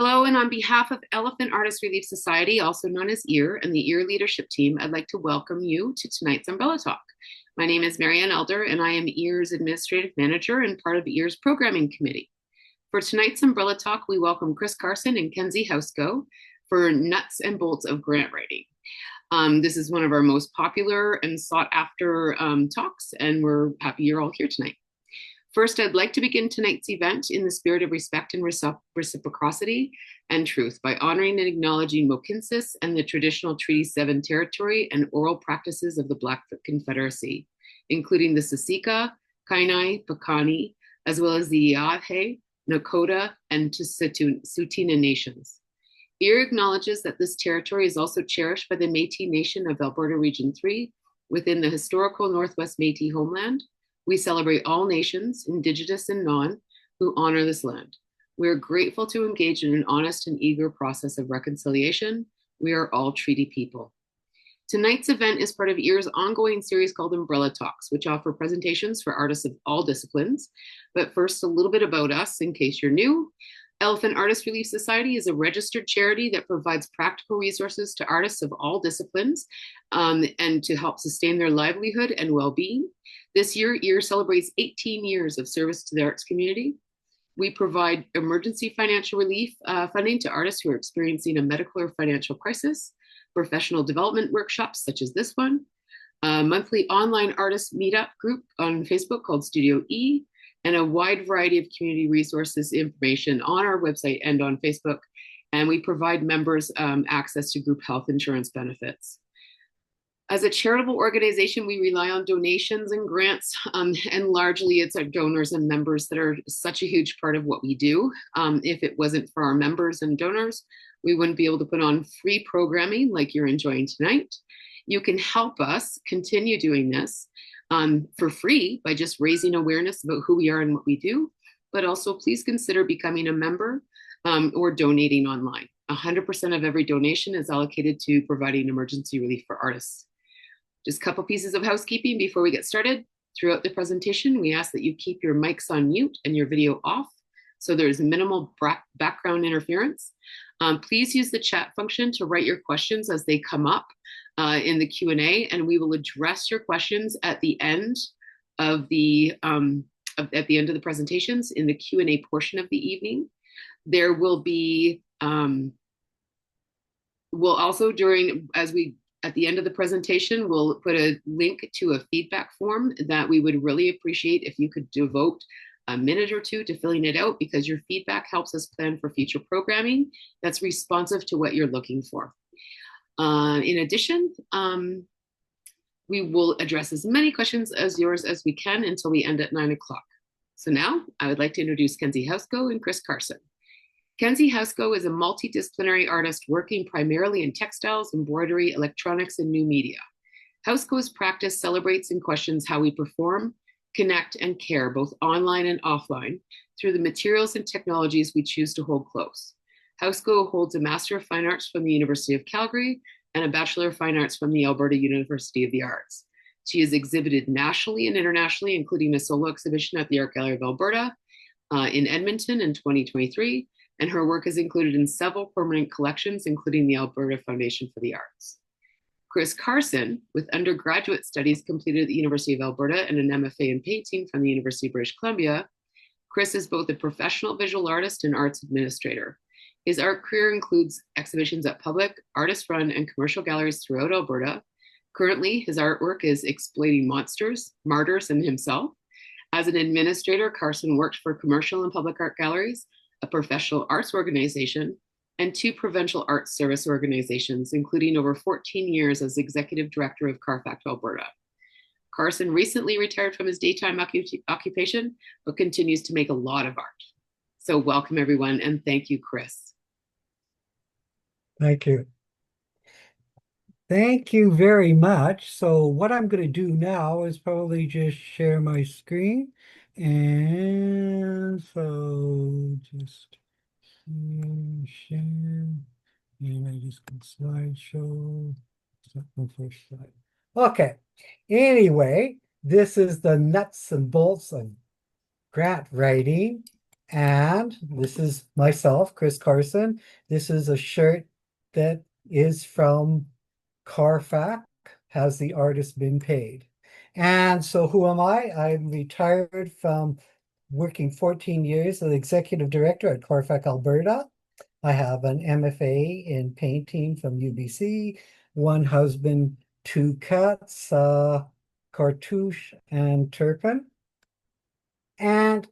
Hello, and on behalf of Elephant Artist Relief Society, also known as EAR, and the EAR leadership team, I'd like to welcome you to tonight's Umbrella Talk. My name is Marianne Elder, and I am EAR's administrative manager and part of EAR's programming committee. For tonight's Umbrella Talk, we welcome Chris Carson and Kenzie Houseco for Nuts and Bolts of Grant Writing. This is one of our most popular and sought after talks, and we're happy you're all here tonight. First, I'd like to begin tonight's event in the spirit of respect and reciprocity and truth by honoring and acknowledging Mohkinstsis and the traditional Treaty 7 territory and oral practices of the Blackfoot Confederacy, including the Siksika, Kainai, Piikani, as well as the Iahe, Nakota, and Tsuut'ina nations. EAR acknowledges that this territory is also cherished by the Métis Nation of Alberta Region 3 within the historical Northwest Métis homeland. We celebrate all nations, Indigenous and non, who honor this land. We are grateful to engage in an honest and eager process of reconciliation. We are all treaty people. Tonight's event is part of EAR's ongoing series called Umbrella Talks, which offer presentations for artists of all disciplines. But first, a little bit about us in case you're new. Elephant Artist Relief Society is a registered charity that provides practical resources to artists of all disciplines and to help sustain their livelihood and well-being. This year, EAR celebrates 18 years of service to the arts community. We provide emergency financial relief funding to artists who are experiencing a medical or financial crisis, professional development workshops such as this one, a monthly online artist meetup group on Facebook called Studio E, and a wide variety of community resources information on our website and on Facebook. And we provide members access to group health insurance benefits. As a charitable organization, we rely on donations and grants, and largely it's our donors and members that are such a huge part of what we do. If it wasn't for our members and donors, we wouldn't be able to put on free programming like you're enjoying tonight. You can help us continue doing this for free by just raising awareness about who we are and what we do, but also please consider becoming a member or donating online. 100% of every donation is allocated to providing emergency relief for artists. Just a couple pieces of housekeeping before we get started. Throughout the presentation, we ask that you keep your mics on mute and your video off so there's minimal background interference. Please use the chat function to write your questions as they come up in the Q&A, and we will address your questions at the end of the presentations in the Q&A portion of the evening. There will be we'll also at the end of the presentation, we'll put a link to a feedback form that we would really appreciate if you could devote a minute or two to filling it out, because your feedback helps us plan for future programming that's responsive to what you're looking for. In addition, we will address as many questions as yours as we can until we end at 9 o'clock. So now I would like to introduce Kenzie Houseco and Chris Carson. Kenzie Houseco is a multidisciplinary artist working primarily in textiles, embroidery, electronics, and new media. Houseco's practice celebrates and questions how we perform, connect, and care both online and offline through the materials and technologies we choose to hold close. Houseco holds a Master of Fine Arts from the University of Calgary and a Bachelor of Fine Arts from the Alberta University of the Arts. She has exhibited nationally and internationally, including a solo exhibition at the Art Gallery of Alberta in Edmonton in 2023, and her work is included in several permanent collections, including the Alberta Foundation for the Arts. Chris Carson, with undergraduate studies completed at the University of Alberta and an M.F.A. in painting from the University of British Columbia, Chris is both a professional visual artist and arts administrator. His art career includes exhibitions at public, artist-run, and commercial galleries throughout Alberta. Currently, his artwork is exploiting monsters, martyrs, and himself. As an administrator, Carson worked for commercial and public art galleries, a professional arts organization, and 2 provincial arts service organizations, including over 14 years as executive director of CARFAC Alberta. Carson recently retired from his daytime occupation, but continues to make a lot of art. So welcome everyone, and thank you, Chris. Thank you. Thank you very much. So what I'm going to do now is probably just share my screen. And so just share, and I just can slideshow. My first slide. Okay. Anyway, this is the nuts and bolts of grant writing. And this is myself, Chris Carson. This is a shirt that is from CARFAC. Has the artist been paid? And so who am I? I'm retired from working 14 years as executive director at CARFAC Alberta. I have an M.F.A. in painting from UBC, one husband, two cats, Cartouche and Turpin. And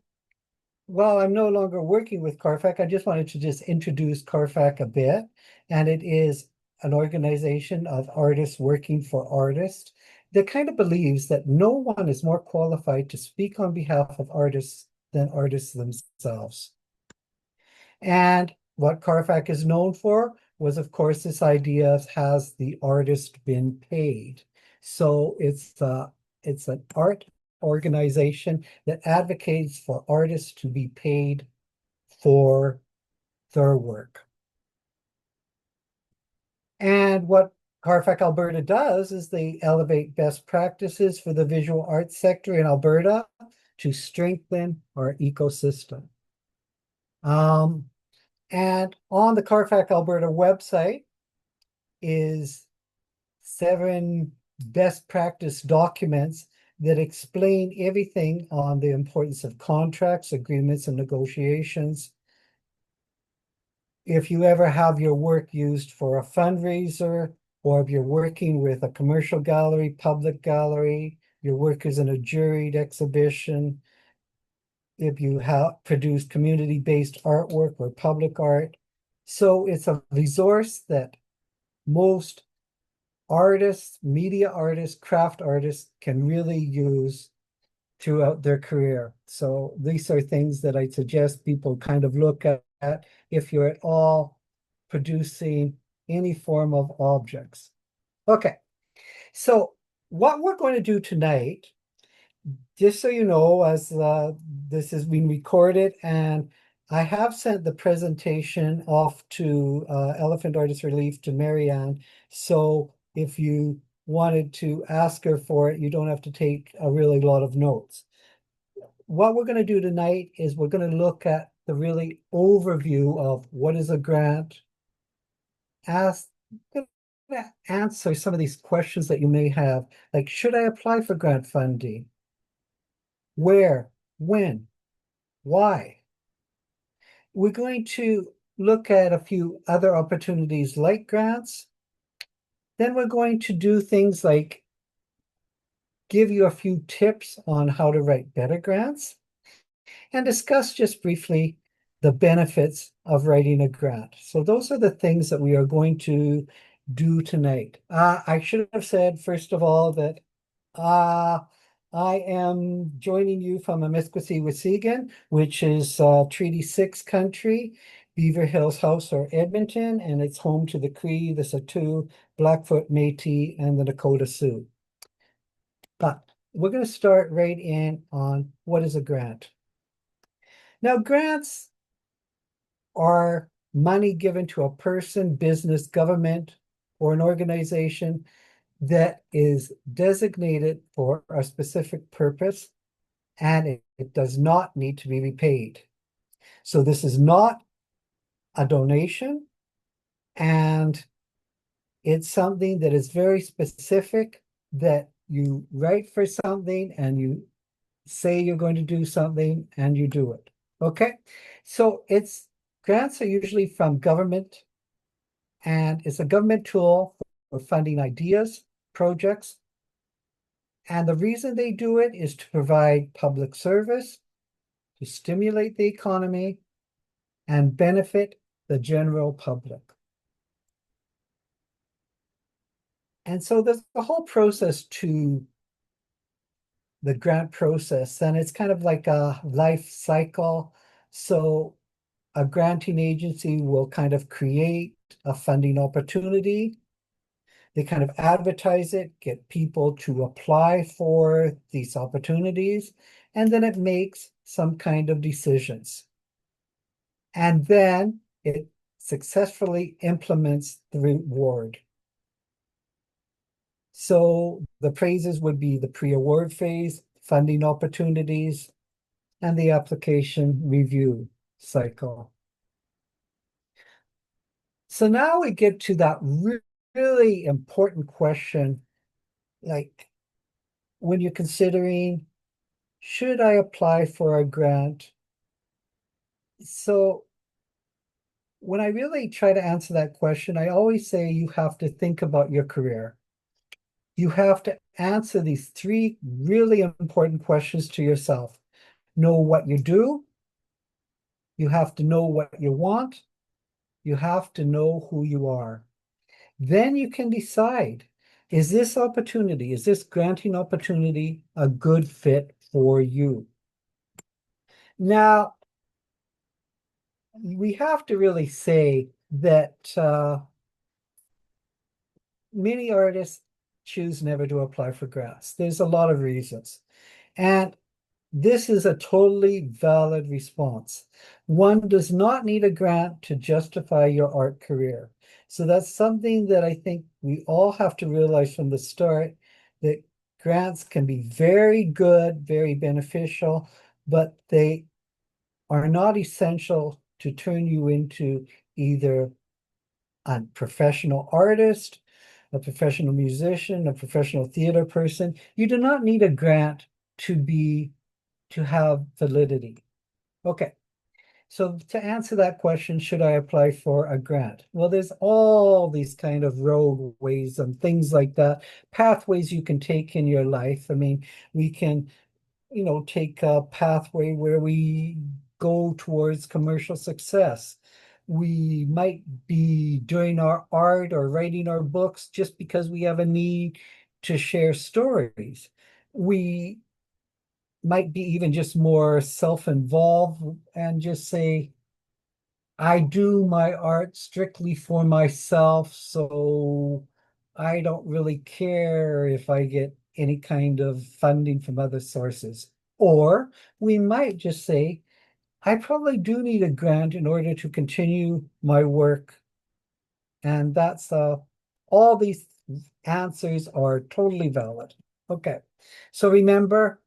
while I'm no longer working with CARFAC, I just wanted to just introduce CARFAC a bit. And it is an organization of artists working for artists that kind of believes that no one is more qualified to speak on behalf of artists than artists themselves. And what CARFAC is known for was, of course, this idea of has the artist been paid? So it's an art organization that advocates for artists to be paid for their work. And what CARFAC Alberta does is they elevate best practices for the visual arts sector in Alberta to strengthen our ecosystem. And on the CARFAC Alberta website is 7 best practice documents that explain everything on the importance of contracts, agreements, and negotiations. If you ever have your work used for a fundraiser, or if you're working with a commercial gallery, public gallery, your work is in a juried exhibition, if you have produced community-based artwork or public art. So it's a resource that most artists, media artists, craft artists can really use throughout their career. So these are things that I suggest people kind of look at if you're at all producing any form of objects. Okay, so what we're going to do tonight, just so you know, as this has been recorded, and I have sent the presentation off to Elephant Artist Relief to Marianne. So if you wanted to ask her for it, you don't have to take a really lot of notes. What we're going to do tonight is we're going to look at the really overview of what is a grant, ask, answer some of these questions that you may have, like, should I apply for grant funding? Where? When? Why? We're going to look at a few other opportunities like grants. Then we're going to do things like give you a few tips on how to write better grants and discuss just briefly the benefits of writing a grant. So those are the things that we are going to do tonight. I should have said, first of all, that I am joining you from Amiskwesi, which is Treaty 6 country, Beaver Hills House or Edmonton, and it's home to the Cree, the Sault, Blackfoot, Métis, and the Nakota Sioux. But we're going to start right in on what is a grant. Now, grants are money given to a person, business, government, or an organization that is designated for a specific purpose, and it does not need to be repaid. So this is not a donation, and it's something that is very specific, that you write for something and you say you're going to do something and you do it. Okay, so grants are usually from government, and it's a government tool for funding ideas, projects. And the reason they do it is to provide public service, to stimulate the economy, and benefit the general public. And so there's the whole process to the grant process, and it's kind of like a life cycle. So a granting agency will kind of create a funding opportunity. They kind of advertise it, get people to apply for these opportunities, and then it makes some kind of decisions. And then it successfully implements the reward. So the praises would be the pre-award phase, funding opportunities, and the application review cycle. So now we get to that really important question, like when you're considering, should I apply for a grant? So when I really try to answer that question, I always say you have to think about your career. You have to answer these three really important questions to yourself. Know what you do, you have to know what you want, you have to know who you are. Then you can decide, is this opportunity, is this granting opportunity a good fit for you? Now, we have to really say that many artists choose never to apply for grants. There's a lot of reasons. And this is a totally valid response. One does not need a grant to justify your art career. So that's something that I think we all have to realize from the start, that grants can be very good, very beneficial, but they are not essential to turn you into either a professional artist, a professional musician, a professional theater person. You do not need a grant to have validity. Okay, so to answer that question, should I apply for a grant? Well, there's all these kind of roadways and things like that, pathways you can take in your life. I mean, we can, take a pathway where we go towards commercial success. We might be doing our art or writing our books just because we have a need to share stories. We might be even just more self-involved and just say, I do my art strictly for myself, so I don't really care if I get any kind of funding from other sources. Or we might just say, I probably do need a grant in order to continue my work. And that's all these answers are totally valid. Okay, so remember,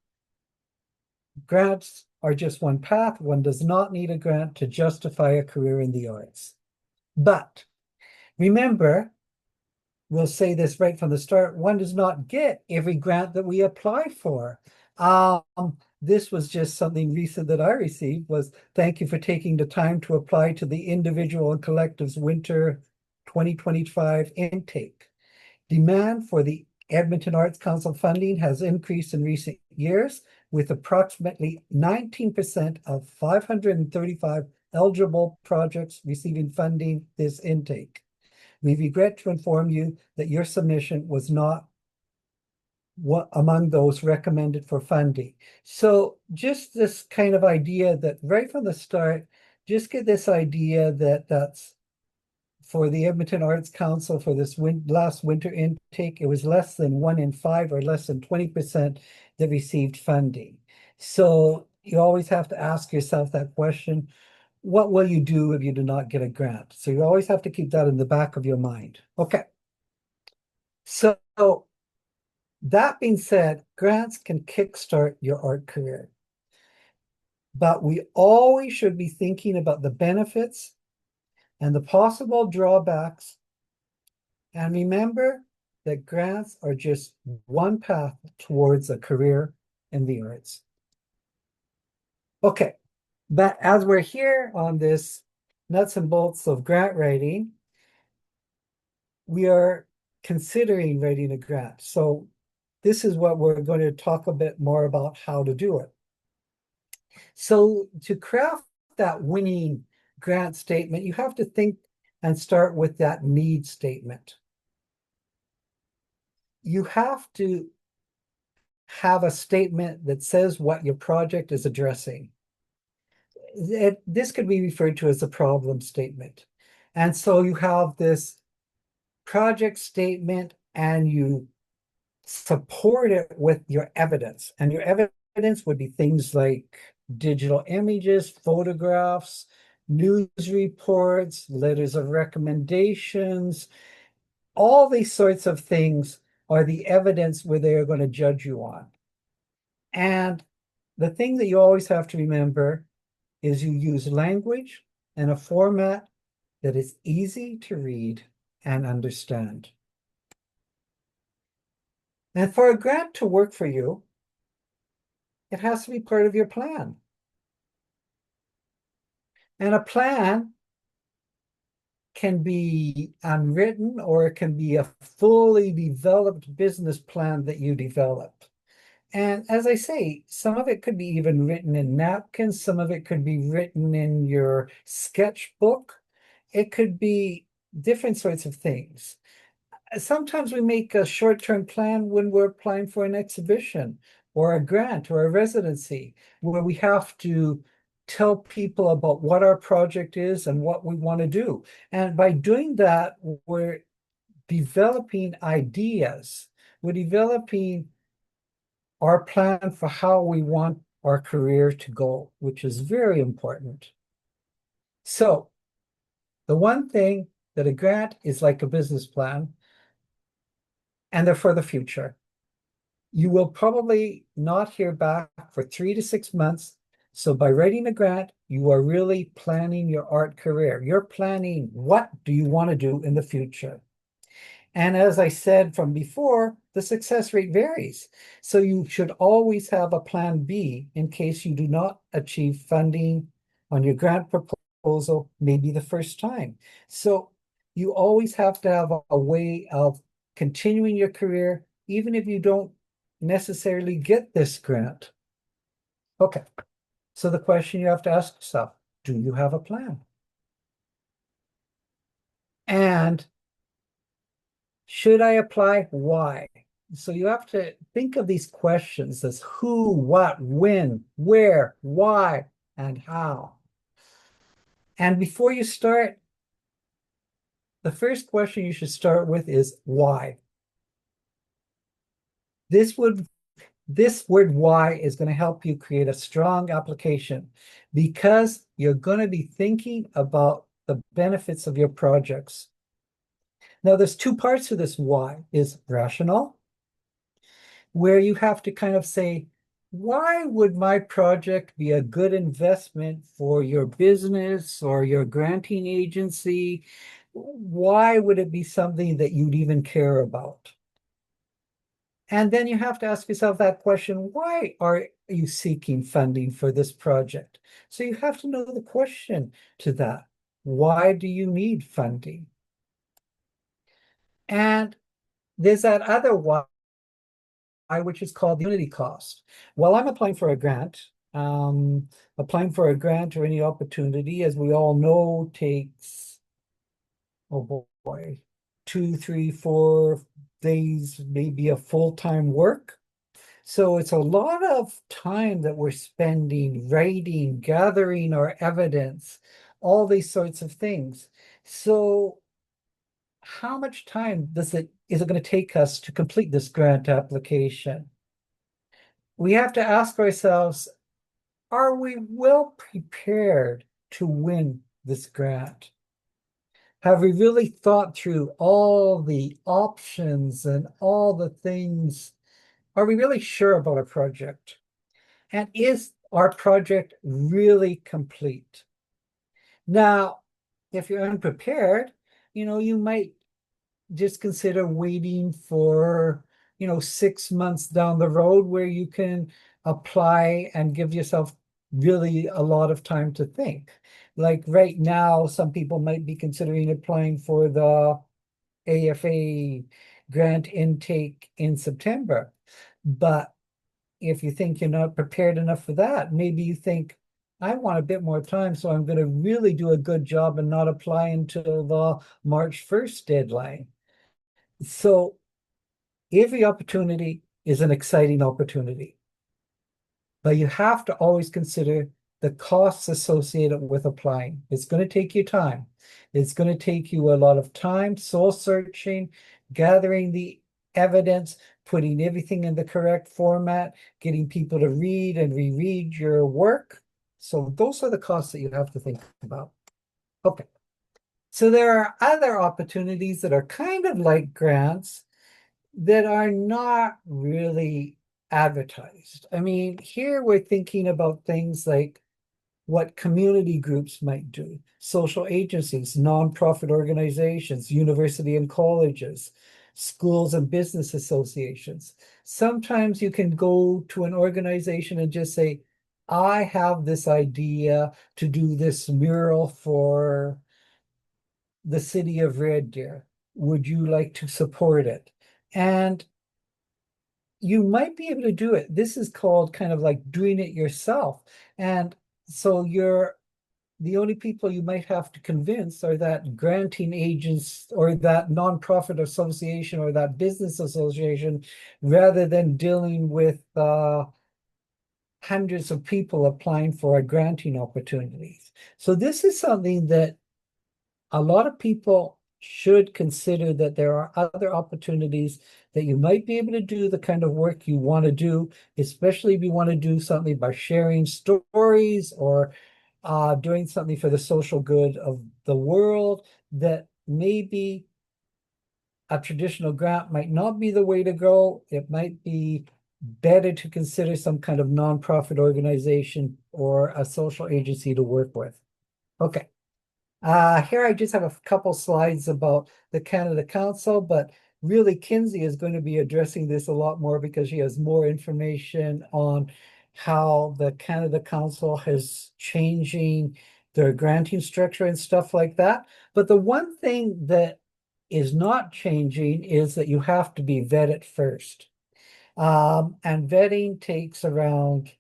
grants are just one path. One does not need a grant to justify a career in the arts. But remember, we'll say this right from the start, one does not get every grant that we apply for. This was just something recent that I received was, thank you for taking the time to apply to the individual and collectives winter 2025 intake. Demand for the Edmonton Arts Council funding has increased in recent years, with approximately 19% of 535 eligible projects receiving funding this intake. We regret to inform you that your submission was not among those recommended for funding. So just this kind of idea that right from the start, just get this idea that that's for the Edmonton Arts Council for this last winter intake, it was less than 1 in 5 or less than 20% that received funding. So you always have to ask yourself that question, what will you do if you do not get a grant? So you always have to keep that in the back of your mind. Okay. So that being said, grants can kickstart your art career. But we always should be thinking about the benefits and the possible drawbacks. And remember that grants are just one path towards a career in the arts. Okay, but as we're here on this nuts and bolts of grant writing, we are considering writing a grant. So this is what we're going to talk a bit more about how to do it. So to craft that winning grant statement, you have to think and start with that need statement. You have to have a statement that says what your project is addressing. This could be referred to as a problem statement. And so you have this project statement and you support it with your evidence. And your evidence would be things like digital images, photographs, news reports, letters of recommendations. All these sorts of things are the evidence where they are going to judge you on. And the thing that you always have to remember is you use language and a format that is easy to read and understand. And for a grant to work for you, it has to be part of your plan. And a plan can be unwritten, or it can be a fully developed business plan that you develop. And as I say, some of it could be even written in napkins, some of it could be written in your sketchbook. It could be different sorts of things. Sometimes we make a short-term plan when we're applying for an exhibition or a grant or a residency, where we have to tell people about what our project is and what we want to do. And by doing that, we're developing ideas. We're developing our plan for how we want our career to go, which is very important. So the one thing that a grant is like a business plan, and they're for the future. You will probably not hear back for 3 to 6 months. So by writing a grant, you are really planning your art career. You're planning, what do you want to do in the future? And as I said from before, the success rate varies. So you should always have a plan B in case you do not achieve funding on your grant proposal, maybe the first time. So you always have to have a way of continuing your career, even if you don't necessarily get this grant. Okay, so the question you have to ask yourself, do you have a plan? And should I apply? Why? So you have to think of these questions as who, what, when, where, why, and how. And before you start, the first question you should start with is why. This word why is going to help you create a strong application, because you're going to be thinking about the benefits of your projects. Now, there's two parts to this why. Is rational, where you have to kind of say, why would my project be a good investment for your business or your granting agency? Why would it be something that you'd even care about? And then you have to ask yourself that question, why are you seeking funding for this project? So you have to know the question to that. Why do you need funding? And there's that other why, which is called the unity cost. Well, I'm applying for a grant. Applying for a grant or any opportunity, as we all know, takes, oh boy, 2, 3, 4 days, maybe a full-time work. So it's a lot of time that we're spending writing, gathering our evidence, all these sorts of things. So how much time is it going to take us to complete this grant application? We have to ask ourselves, are we well prepared to win this grant? Have we really thought through all the options and all the things? Are we really sure about our project? And is our project really complete? Now, if you're unprepared, you might just consider waiting for, 6 months down the road where you can apply and give yourself really a lot of time to think. Like right now, some people might be considering applying for the AFA grant intake in September. But if you think you're not prepared enough for that, maybe you think, I want a bit more time, so I'm going to really do a good job and not apply until the March 1st deadline. So every opportunity is an exciting opportunity, but you have to always consider the costs associated with applying. It's going to take you time. It's going to take you a lot of time, soul searching, gathering the evidence, putting everything in the correct format, getting people to read and reread your work. So those are the costs that you have to think about. Okay. So there are other opportunities that are kind of like grants that are not really advertised. I mean, here we're thinking about things like what community groups might do, social agencies, nonprofit organizations, university and colleges, schools and business associations. Sometimes you can go to an organization and just say, I have this idea to do this mural for the city of Red Deer. Would you like to support it? And you might be able to do it. This is called kind of like doing it yourself. And so the only people you might have to convince are that granting agents or that nonprofit association or that business association, rather than dealing with hundreds of people applying for a granting opportunities. So this is something that a lot of people should consider, that there are other opportunities that you might be able to do the kind of work you want to do, especially if you want to do something by sharing stories or doing something for the social good of the world, that maybe a traditional grant might not be the way to go. It might be better to consider some kind of nonprofit organization or a social agency to work with. Okay. Here I just have a couple slides about the Canada Council, but really Kinsey is going to be addressing this a lot more because she has more information on how the Canada Council has changing their granting structure and stuff like that. But the one thing that is not changing is that you have to be vetted first. And vetting takes around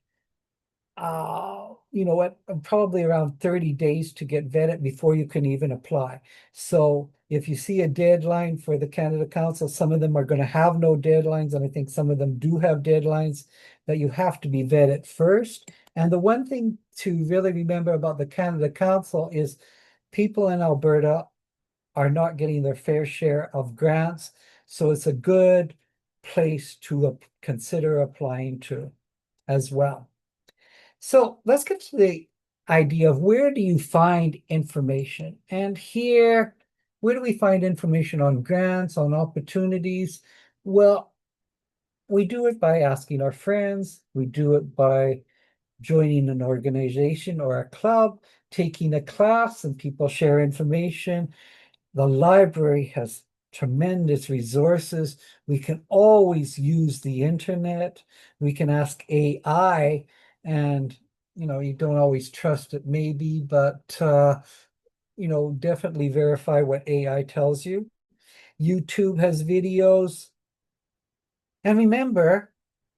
you know what, probably around 30 days to get vetted before you can even apply. So if you see a deadline for the Canada Council, some of them are going to have no deadlines, and I think some of them do have deadlines, but you have to be vetted first. And the one thing to really remember about the Canada Council is people in Alberta are not getting their fair share of grants. So it's a good place to consider applying to as well. So let's get to the idea of where do you find information? And here, where do we find information on grants, on opportunities? Well, we do it by asking our friends. We do it by joining an organization or a club, taking a class, and people share information. The library has tremendous resources. We can always use the internet. We can ask AI, and you don't always trust it maybe, but definitely verify what AI tells you. YouTube has videos. And remember,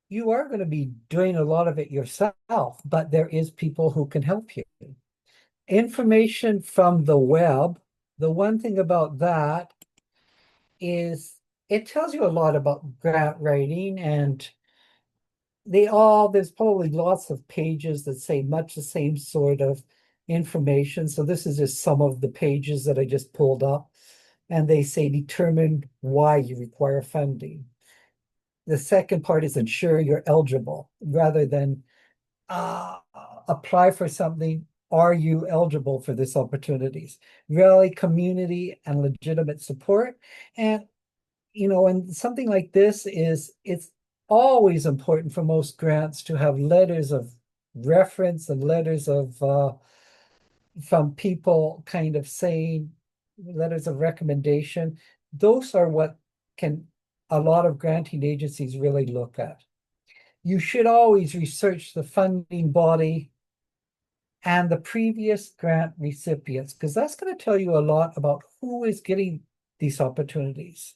you are going to be doing a lot of it yourself, but there is people who can help you. Information from the web. The one thing about that is it tells you a lot about grant writing, and there's probably lots of pages that say much the same sort of information. So this is just some of the pages that I just pulled up, and they say determine why you require funding. The second part is ensure you're eligible rather than apply for something. Are you eligible for this opportunities? Really, community and legitimate support. And and something like this it's always important for most grants to have letters of reference and letters of from people kind of saying, letters of recommendation. Those are what can a lot of granting agencies really look at. You should always research the funding body and the previous grant recipients, because that's going to tell you a lot about who is getting these opportunities.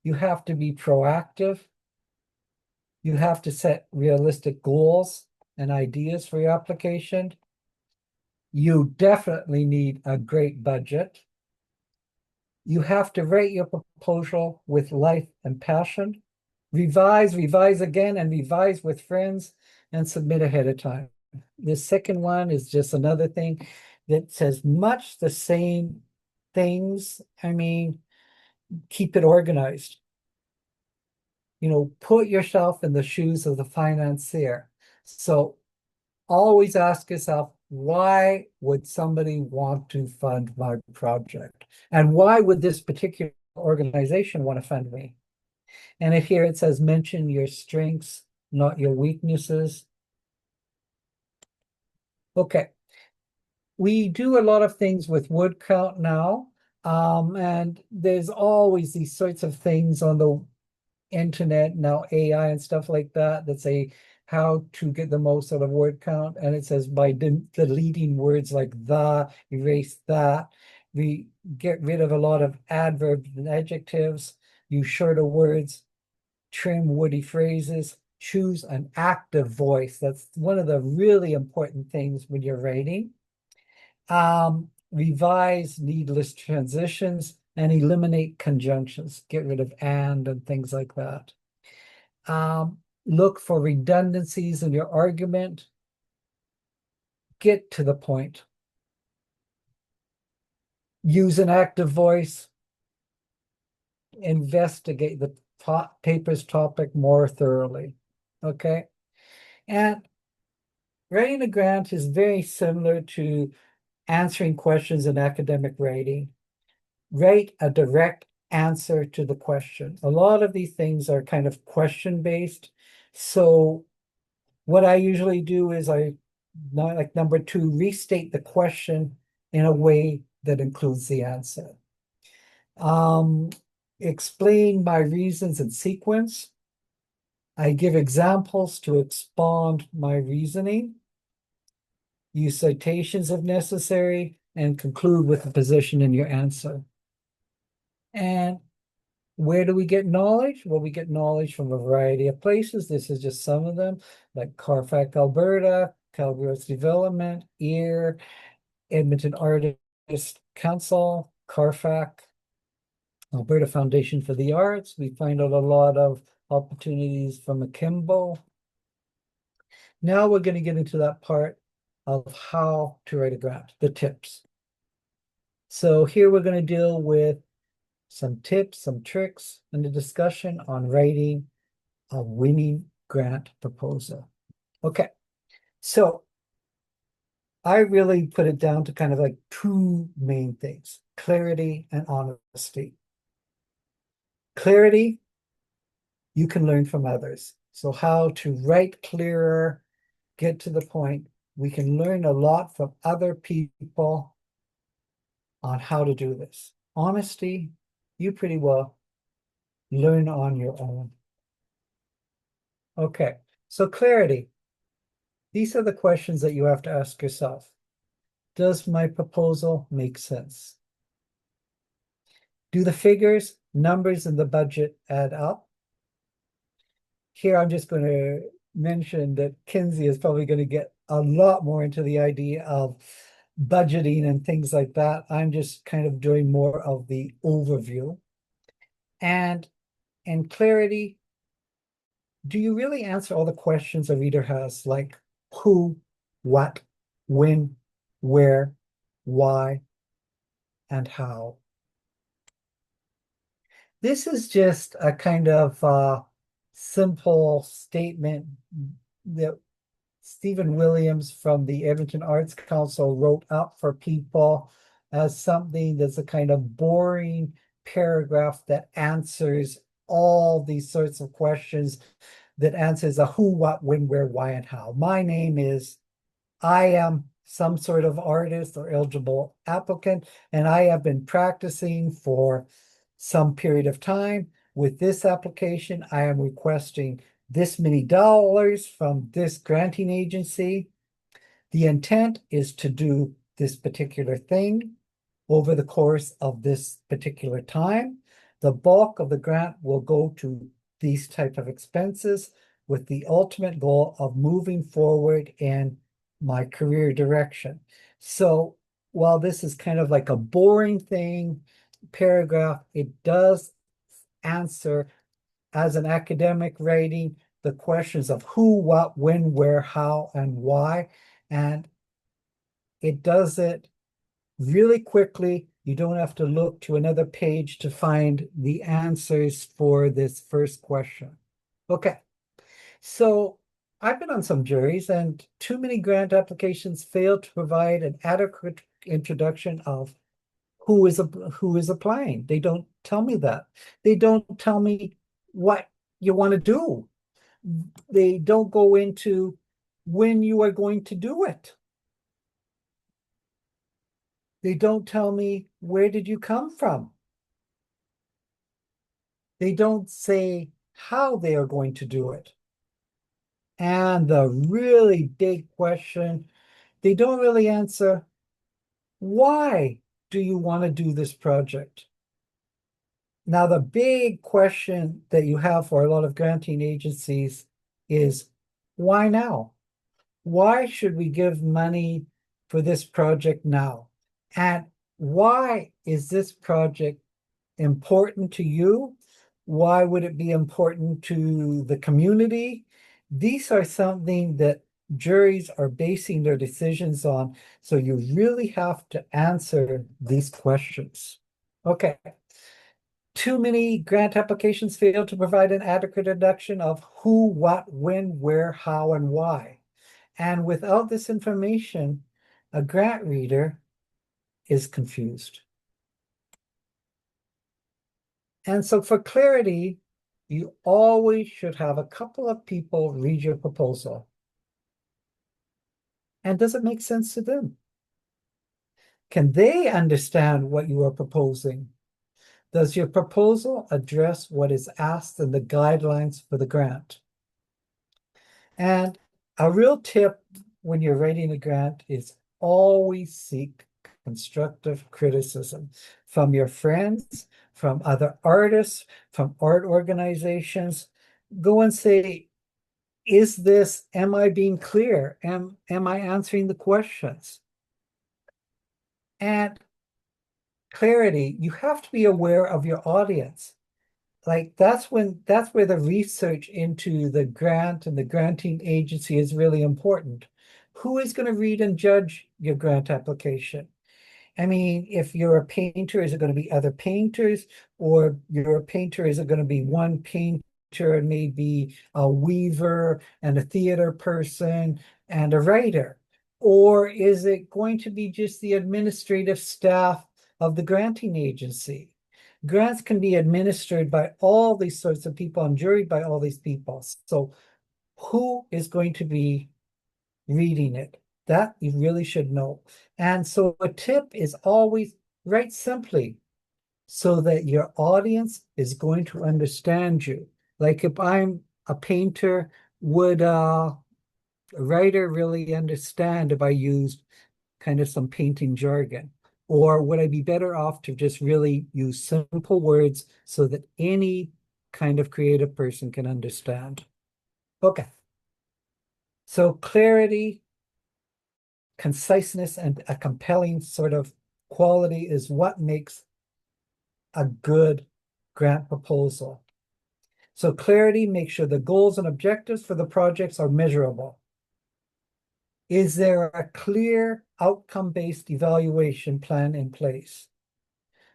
You have to be proactive. You have to set realistic goals and ideas for your application. You definitely need a great budget. You have to write your proposal with life and passion. Revise again, and revise with friends, and submit ahead of time. The second one is just another thing that says much the same things. I mean, keep it organized. Put yourself in the shoes of the financier. So always ask yourself, why would somebody want to fund my project? And why would this particular organization want to fund me? And if here it says mention your strengths, not your weaknesses. Okay. We do a lot of things with word count now. And there's always these sorts of things on the internet now, AI and stuff like that, that say how to get the most out of word count. And it says by deleting words like the, erase that. We get rid of a lot of adverbs and adjectives, use shorter words, trim woody phrases, choose an active voice. That's one of the really important things when you're writing. Revise needless transitions and eliminate conjunctions. Get rid of and things like that. Look for redundancies in your argument. Get to the point. Use an active voice. Investigate the paper's topic more thoroughly. Okay. And writing a grant is very similar to answering questions in academic writing. Write a direct answer to the question. A lot of these things are kind of question-based. So what I usually do is like number 2, restate the question in a way that includes the answer. Explain my reasons in sequence. I give examples to expand my reasoning. Use citations if necessary, and conclude with a position in your answer. And where do we get knowledge? Well, we get knowledge from a variety of places. This is just some of them, like CARFAC Alberta, Calgary Development, EAR, Edmonton Artist Council, CARFAC, Alberta Foundation for the Arts. We find out a lot of opportunities from Akimbo. Now we're going to get into that part of how to write a grant, the tips. So here we're going to deal with some tips, some tricks, and a discussion on writing a winning grant proposal. Okay, so I really put it down to kind of like 2 main things: clarity and honesty. Clarity, you can learn from others. So how to write clearer, get to the point. We can learn a lot from other people on how to do this. Honesty, you pretty well learn on your own. Okay, so clarity. These are the questions that you have to ask yourself. Does my proposal make sense? Do the figures, numbers, and the budget add up? Here, I'm just going to mention that Kinsey is probably going to get a lot more into the idea of budgeting and things like that. I'm just kind of doing more of the overview. And in clarity, do you really answer all the questions a reader has, like who, what, when, where, why, and how? This is just a kind of simple statement that Stephen Williams from the Edmonton Arts Council wrote up for people as something that's a kind of boring paragraph that answers all these sorts of questions, that answers a who, what, when, where, why, and how. My name is, I am some sort of artist or eligible applicant, and I have been practicing for some period of time. With this application, I am requesting this many dollars from this granting agency. The intent is to do this particular thing over the course of this particular time. The bulk of the grant will go to these type of expenses, with the ultimate goal of moving forward in my career direction. So while this is kind of like a boring thing, paragraph, it does answer, as an academic writing, the questions of who, what, when, where, how, and why. And it does it really quickly. You don't have to look to another page to find the answers for this first question. Okay, so I've been on some juries, and too many grant applications fail to provide an adequate introduction of who is applying. They don't tell me that. They don't tell me what you want to do. They don't go into when you are going to do it. They don't tell me, where did you come from? They don't say how they are going to do it. And the really big question, they don't really answer, why do you want to do this project? Now, the big question that you have for a lot of granting agencies is, why now? Why should we give money for this project now? And why is this project important to you? Why would it be important to the community? These are something that juries are basing their decisions on. So you really have to answer these questions. Okay. Too many grant applications fail to provide an adequate induction of who, what, when, where, how, and why. And without this information, a grant reader is confused. And so for clarity, you always should have a couple of people read your proposal. And does it make sense to them? Can they understand what you are proposing? Does your proposal address what is asked in the guidelines for the grant? And a real tip when you're writing a grant is always seek constructive criticism from your friends, from other artists, from art organizations. Go and say, am I being clear? Am I answering the questions? And clarity, you have to be aware of your audience. Like that's where the research into the grant and the granting agency is really important. Who is going to read and judge your grant application? I mean, if you're a painter, is it going to be other painters? Or you're a painter, is it going to be one painter and maybe a weaver and a theater person and a writer? Or is it going to be just the administrative staff of the granting agency? Grants can be administered by all these sorts of people and juried by all these people. So who is going to be reading it? That you really should know. And so a tip is always write simply so that your audience is going to understand you. Like if I'm a painter, would a writer really understand if I used kind of some painting jargon? Or would I be better off to just really use simple words so that any kind of creative person can understand? Okay. So clarity, conciseness, and a compelling sort of quality is what makes a good grant proposal. So clarity, make sure the goals and objectives for the projects are measurable. Is there a clear outcome-based evaluation plan in place?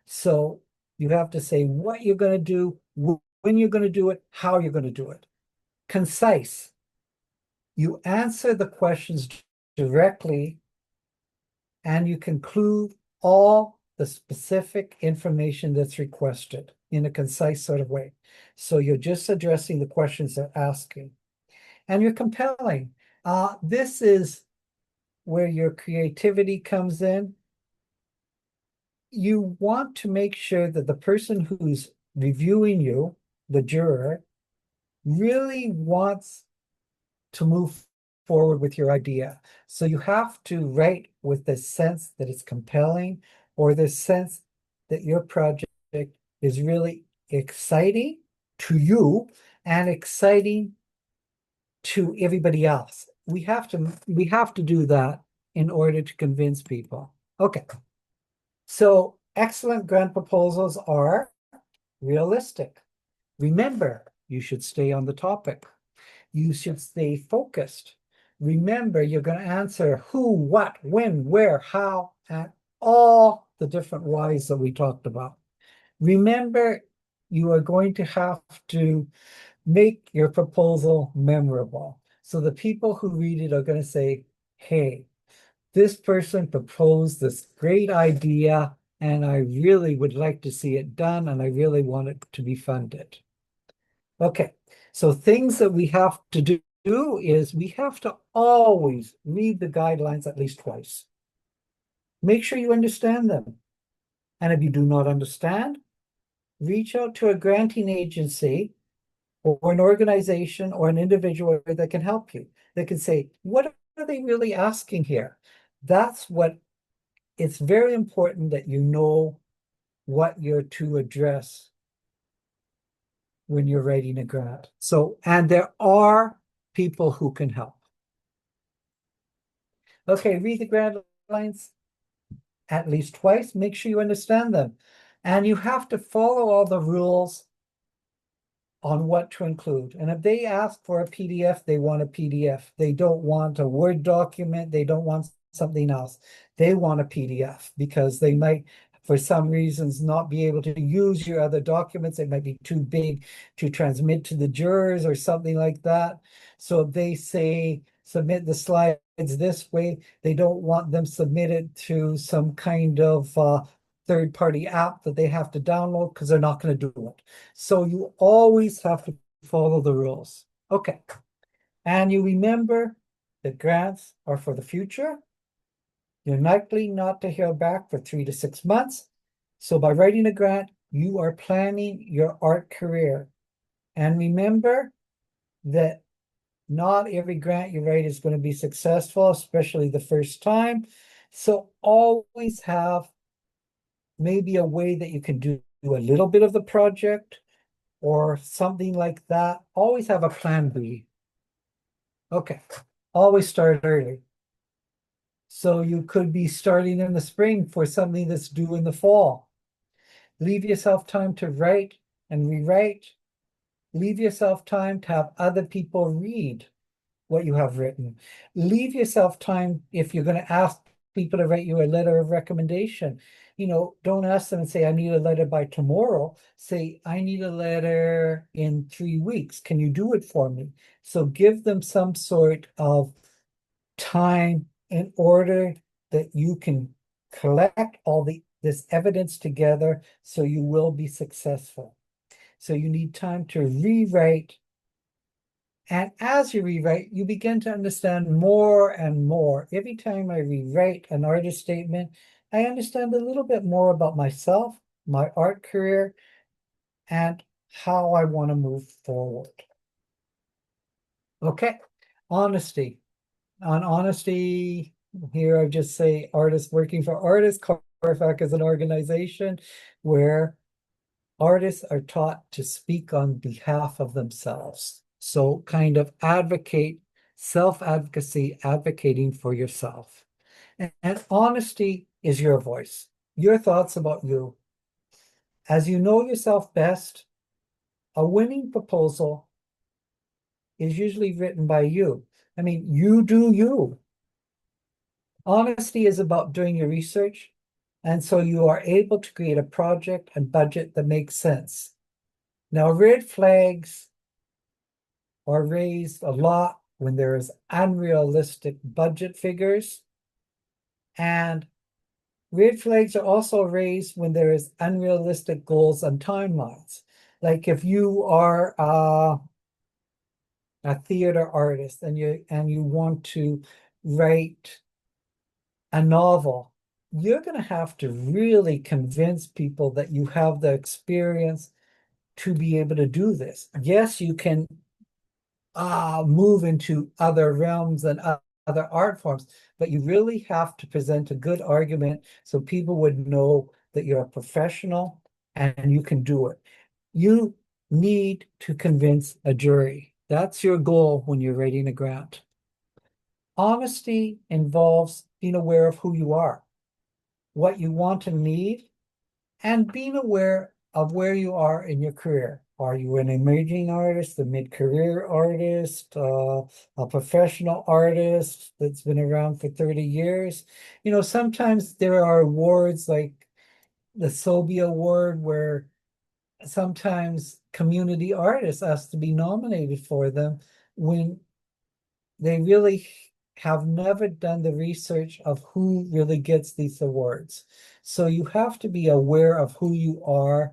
So you have to say what you're going to do, when you're going to do it, how you're going to do it. Concise. You answer the questions directly and you conclude all the specific information that's requested in a concise sort of way. So you're just addressing the questions they're asking. And you're compelling. This is where your creativity comes in. You want to make sure that the person who's reviewing you, the juror, really wants to move forward with your idea. So you have to write with the sense that it's compelling or the sense that your project is really exciting to you and exciting to everybody else. We have to do that in order to convince people. Okay. So excellent grant proposals are realistic. Remember, you should stay on the topic. You should stay focused. Remember, you're going to answer who, what, when, where, how, and all the different whys that we talked about. Remember, you are going to have to make your proposal memorable. So the people who read it are going to say, hey, this person proposed this great idea, and I really would like to see it done, and I really want it to be funded. Okay, So things that we have to do is we have to always read the guidelines at least twice. Make sure you understand them. And if you do not understand, reach out to a granting agency or an organization or an individual that can help you. That can say, what are they really asking here? That's what it's very important that you know what you're to address when you're writing a grant. So, and there are people who can help. Okay, read the grant lines at least twice. Make sure you understand them. And you have to follow all the rules on what to include. And if they ask for a PDF, they want a PDF. They don't want a Word document. They don't want something else. They want a PDF because they might, for some reasons, not be able to use your other documents. They might be too big to transmit to the jurors or something like that. So if they say, submit the slides this way, they don't want them submitted to some kind of third-party app that they have to download because they're not going to do it. So you always have to follow the rules. Okay. And you remember that grants are for the future. You're likely not to hear back for 3 to 6 months. So by writing a grant, you are planning your art career. And remember that not every grant you write is going to be successful, especially the first time. So always have maybe a way that you can do a little bit of the project or something like that. Always have a plan B. Okay, always start early. So you could be starting in the spring for something that's due in the fall. Leave yourself time to write and rewrite. Leave yourself time to have other people read what you have written. Leave yourself time if you're going to ask people to write you a letter of recommendation. Don't ask them and say, I need a letter by tomorrow. Say, I need a letter in 3 weeks. Can you do it for me? So give them some sort of time in order that you can collect all this evidence together so you will be successful. So you need time to rewrite. And as you rewrite, you begin to understand more and more. Every time I rewrite an artist statement, I understand a little bit more about myself, my art career, and how I want to move forward. Okay, honesty. On honesty, here I just say artists working for artists. CARFAC is an organization where artists are taught to speak on behalf of themselves. So kind of advocate, self-advocacy, advocating for yourself. And honesty is your voice, your thoughts about you. As you know yourself best, a winning proposal is usually written by you. I mean, you do you. Honesty is about doing your research, and so you are able to create a project and budget that makes sense. Now, red flags are raised a lot when there is unrealistic budget figures, and red flags are also raised when there is unrealistic goals and timelines. Like if you are a theater artist and you want to write a novel, you're going to have to really convince people that you have the experience to be able to do this. Yes, you can move into other realms and other art forms, but you really have to present a good argument so people would know that you're a professional and you can do it. You need to convince a jury. That's your goal when you're writing a grant. Honesty involves being aware of who you are, what you want and need, and being aware of where you are in your career. Are you an emerging artist, a mid-career artist, a professional artist that's been around for 30 years? Sometimes there are awards like the Sobey Award where sometimes community artists ask to be nominated for them when they really have never done the research of who really gets these awards. So you have to be aware of who you are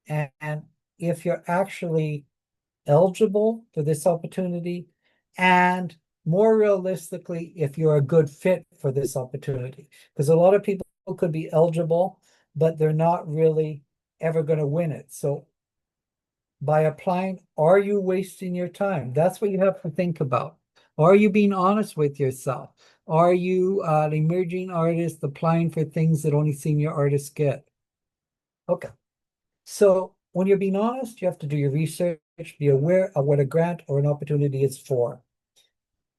and if you're actually eligible for this opportunity, and more realistically, if you're a good fit for this opportunity. Because a lot of people could be eligible, but they're not really ever going to win it. So by applying, are you wasting your time? That's what you have to think about. Are you being honest with yourself? Are you an emerging artist applying for things that only senior artists get? Okay. So when you're being honest, you have to do your research, be aware of what a grant or an opportunity is for.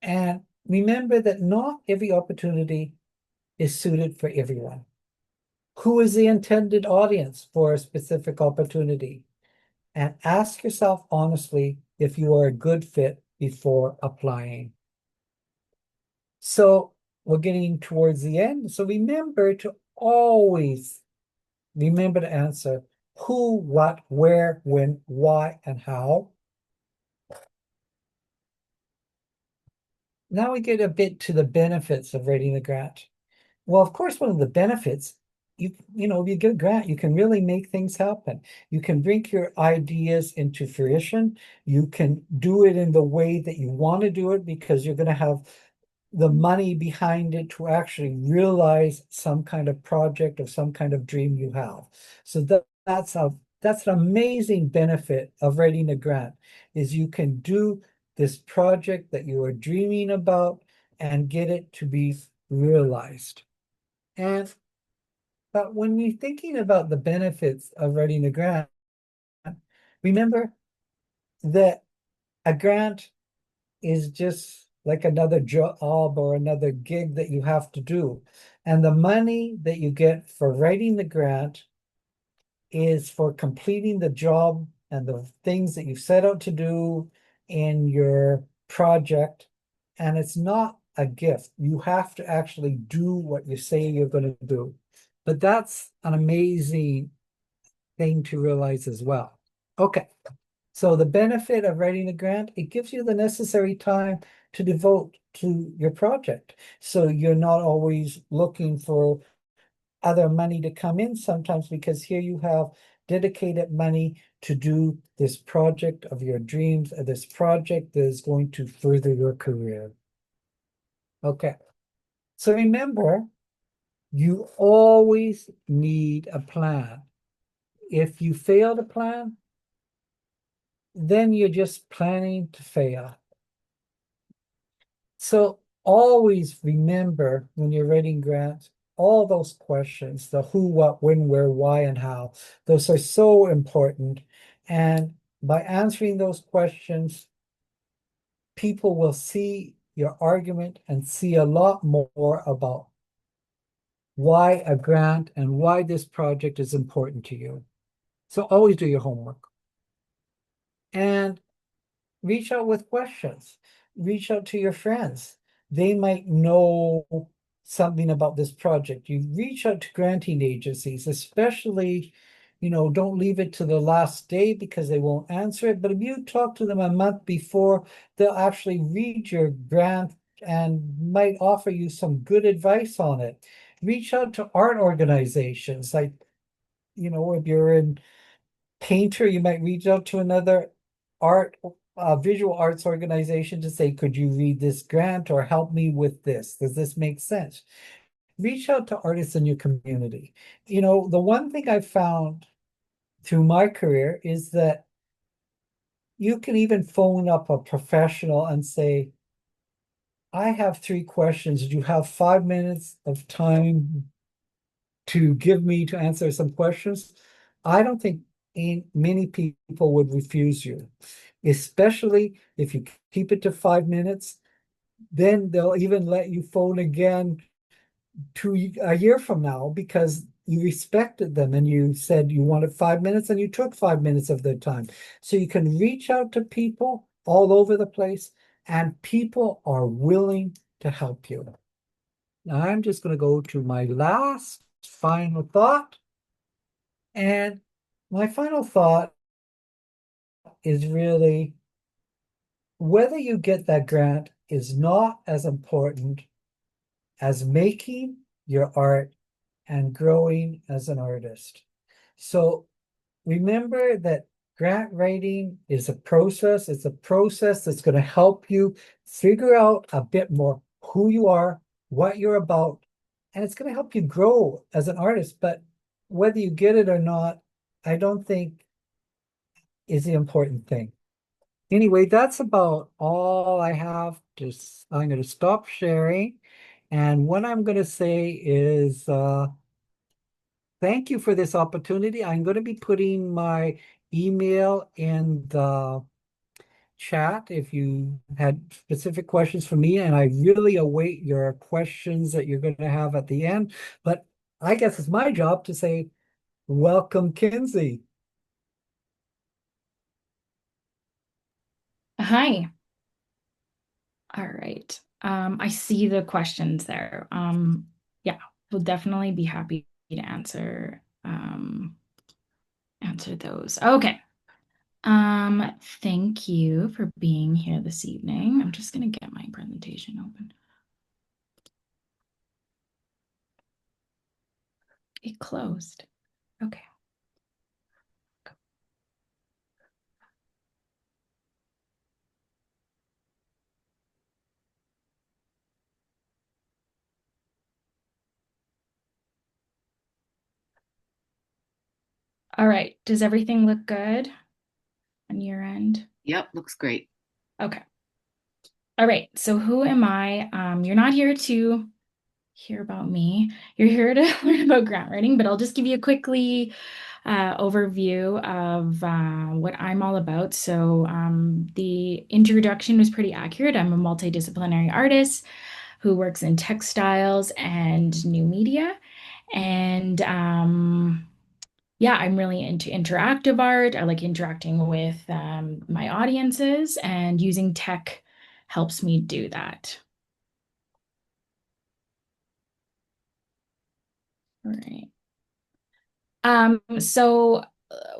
And remember that not every opportunity is suited for everyone. Who is the intended audience for a specific opportunity? And ask yourself honestly if you are a good fit before applying. So we're getting towards the end. So remember to always remember to answer who, what, where, when, why, and how. Now we get a bit to the benefits of writing a grant. Well, of course, one of the benefits, if you get a grant, you can really make things happen. You can bring your ideas into fruition. You can do it in the way that you want to do it because you're going to have the money behind it to actually realize some kind of project or some kind of dream you have. So that's an amazing benefit of writing a grant, is you can do this project that you are dreaming about and get it to be realized. But when you're thinking about the benefits of writing a grant, remember that a grant is just like another job or another gig that you have to do. And the money that you get for writing the grant is for completing the job and the things that you set out to do in your project. And it's not a gift. You have to actually do what you say you're going to do. But that's an amazing thing to realize as well. Okay. So the benefit of writing a grant, it gives you the necessary time to devote to your project. So you're not always looking for other money to come in sometimes, because here you have dedicated money to do this project of your dreams, this project that is going to further your career. Okay. So remember, you always need a plan. If you fail to plan, then you're just planning to fail. So always remember when you're writing grants, all those questions, the who, what, when, where, why, and how, those are so important. And by answering those questions, people will see your argument and see a lot more about why a grant and why this project is important to you. So always do your homework. And reach out with questions. Reach out to your friends. They might know something about this project. You reach out to granting agencies, especially, don't leave it to the last day because they won't answer it. But if you talk to them a month before, they'll actually read your grant and might offer you some good advice on it. Reach out to art organizations. Like, if you're in painter, you might reach out to another visual arts organization to say, could you read this grant or help me with this? Does this make sense? Reach out to artists in your community. The one thing I've found through my career is that you can even phone up a professional and say, I have 3 questions. Do you have 5 minutes of time to give me to answer some questions? I don't think many people would refuse you, especially if you keep it to 5 minutes. Then they'll even let you phone again a year from now because you respected them and you said you wanted 5 minutes and you took 5 minutes of their time. So you can reach out to people all over the place and people are willing to help you. Now I'm just going to go to my last final thought. And my final thought is really, whether you get that grant is not as important as making your art and growing as an artist. So remember that Grant writing is a process. It's a process that's going to help you figure out a bit more who you are, what you're about, and it's going to help you grow as an artist. But whether you get it or not, I don't think is the important thing. Anyway, that's about all I have. Just I'm going to stop sharing. And what I'm going to say is thank you for this opportunity. I'm going to be putting my email in the chat if you had specific questions for me, and I really await your questions that you're going to have at the end. But I guess it's my job to say, welcome, Kinsey. Hi. All right. I see the questions there. Yeah, we'll definitely be happy to answer those. Okay. Thank you for being here this evening. I'm just gonna get my presentation open. It closed. Okay. All right. Does everything look good on your end? Yep, looks great. Okay. All right. So who am I? You're not here to hear about me. You're here to learn about grant writing, but I'll just give you a quickly overview of what I'm all about. So the introduction was pretty accurate. I'm a multidisciplinary artist who works in textiles and new media. And yeah, I'm really into interactive art. I like interacting with my audiences, and using tech helps me do that. All right. So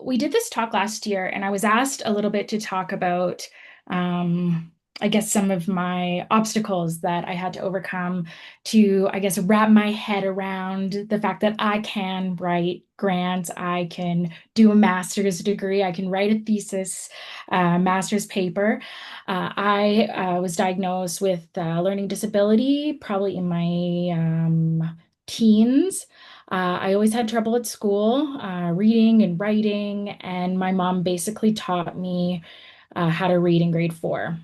we did this talk last year, and I was asked a little bit to talk about, I guess, some of my obstacles that I had to overcome to, I guess, wrap my head around the fact that I can write grants, I can do a master's degree, I can write a thesis, master's paper. I was diagnosed with learning disability probably in my teens. I always had trouble at school, reading and writing, and my mom basically taught me how to read in grade 4.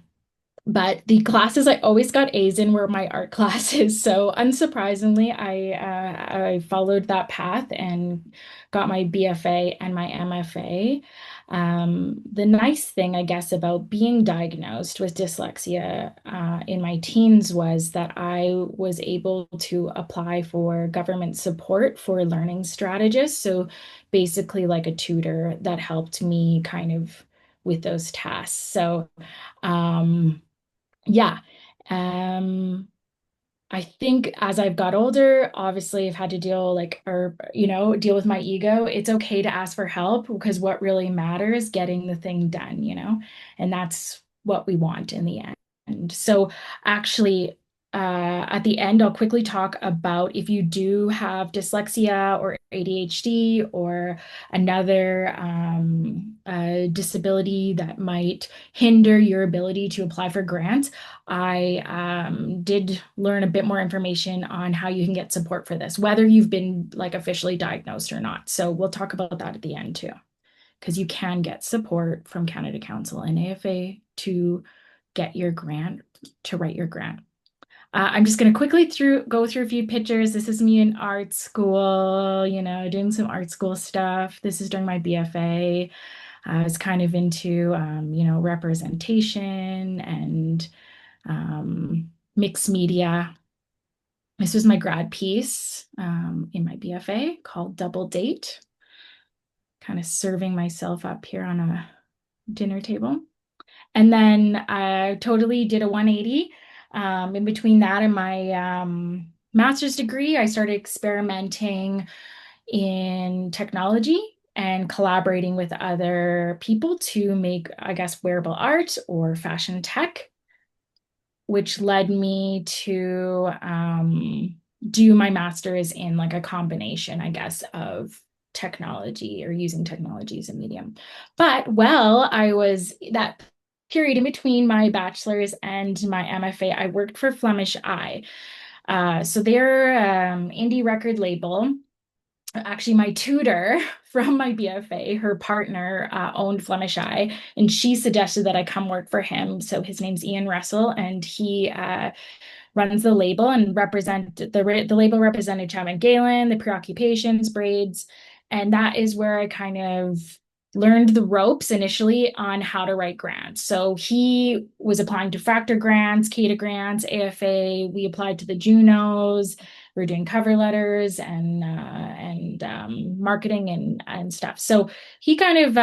But the classes I always got A's in were my art classes. So unsurprisingly, I followed that path and got my BFA and my MFA. The nice thing, I guess, about being diagnosed with dyslexia in my teens was that I was able to apply for government support for learning strategists. So basically, like a tutor that helped me kind of with those tasks. So, yeah. Um, I think as I've got older, obviously I've had to deal with my ego. It's okay to ask for help because what really matters is getting the thing done, and that's what we want in the end. So actually, at the end, I'll quickly talk about if you do have dyslexia or ADHD or another disability that might hinder your ability to apply for grants. I did learn a bit more information on how you can get support for this, whether you've been like officially diagnosed or not. So we'll talk about that at the end too, because you can get support from Canada Council and A.F.A. to get your grant, to write your grant. I'm just going to quickly go through a few pictures. This is me in art school, doing some art school stuff. This is during my BFA. I was kind of into, representation and mixed media. This was my grad piece in my BFA called Double Date, kind of serving myself up here on a dinner table. And then I totally did a 180. In between that and my master's degree, I started experimenting in technology and collaborating with other people to make, I guess, wearable art or fashion tech, which led me to do my master's in like a combination, I guess, of technology or using technology as a medium. But while I was that period in between my bachelor's and my MFA, I worked for Flemish Eye. So they're indie record label. Actually, my tutor from my B.F.A, her partner owned Flemish Eye, and she suggested that I come work for him. So his name's Ian Russell, and he runs the label and the label represented Chapman Galen, the preoccupations, braids, and that is where I kind of learned the ropes initially on how to write grants. So he was applying to Factor grants, CADA grants, AFA. We applied to the Junos. We were doing cover letters and marketing and stuff. So he kind of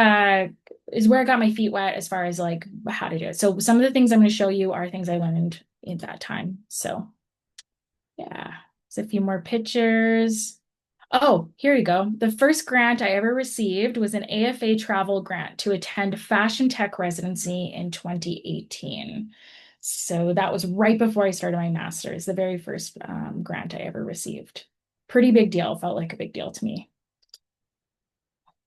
is where I got my feet wet as far as like how to do it. So some of the things I'm going to show you are things I learned in that time. So yeah, there's a few more pictures. Oh, here you go. The first grant I ever received was an AFA travel grant to attend fashion tech residency in 2018. So that was right before I started my master's, the very first grant I ever received. Pretty big deal, felt like a big deal to me.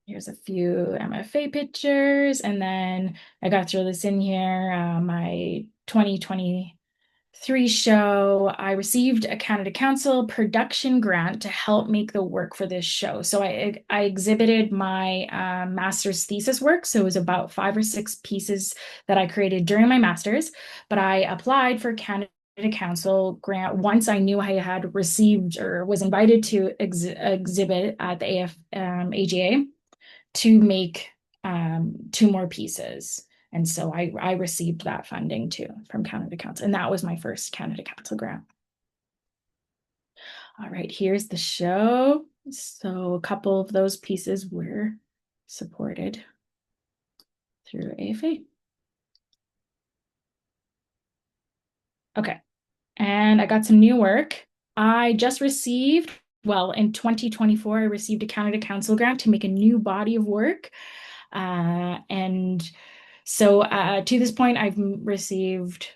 Here's a few M.F.A pictures, and then I got to throw this in here. My 2023 show, I received a Canada Council production grant to help make the work for this show. So I exhibited my master's thesis work. So it was about 5 or 6 pieces that I created during my master's, but I applied for Canada Council grant once I knew I had received or was invited to exhibit at the AGA to make 2 more pieces. And so I received that funding too from Canada Council. And that was my first Canada Council grant. All right, here's the show. So a couple of those pieces were supported through AFA. Okay, and I got some new work. I just received, well, in 2024, I received a Canada Council grant to make a new body of work. And so to this point, I've received,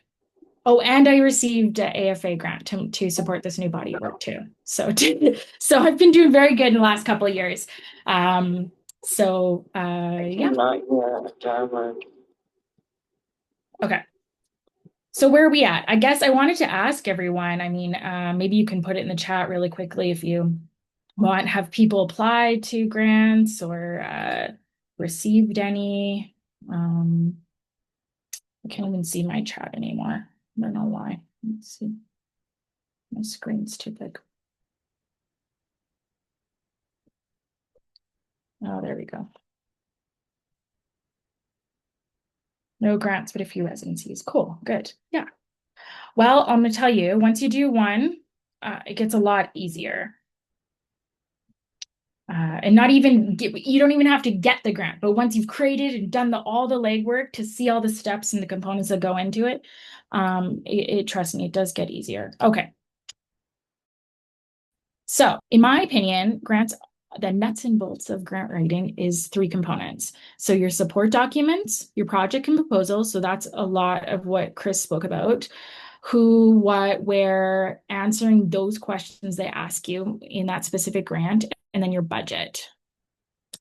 and I received an AFA grant to support this new body of work too. So I've been doing very good in the last couple of years. Yeah. Okay. So where are we at? I guess I wanted to ask everyone, I mean, maybe you can put it in the chat really quickly if you want, have people apply to grants or received any. I can't even see my chat anymore. I don't know why. Let's see. My screen's too big. Oh, there we go. No grants, but a few residencies. Cool, good. Yeah. Well, I'm going to tell you, once you do one, it gets a lot easier. And you don't even have to get the grant, but once you've created and done all the legwork to see all the steps and the components that go into it, trust me, it does get easier. Okay. So in my opinion, grants, the nuts and bolts of grant writing is 3 components. So your support documents, your project and proposal. So that's a lot of what Chris spoke about. Who, what, where, answering those questions they ask you in that specific grant, and then your budget.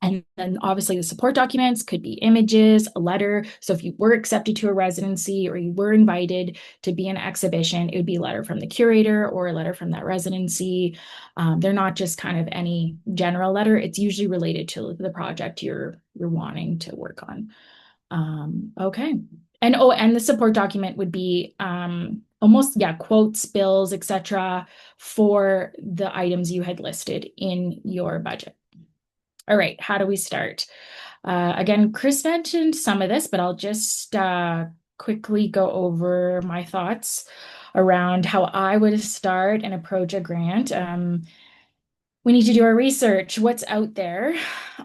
And then obviously the support documents could be images, a letter. So if you were accepted to a residency or you were invited to be in an exhibition, it would be a letter from the curator or a letter from that residency. They're not just kind of any general letter. It's usually related to the project you're wanting to work on. Okay. And the support document would be almost, quotes, bills, etc. for the items you had listed in your budget. All right, how do we start? Again, Chris mentioned some of this, but I'll just quickly go over my thoughts around how I would start and approach a grant. We need to do our research. What's out there?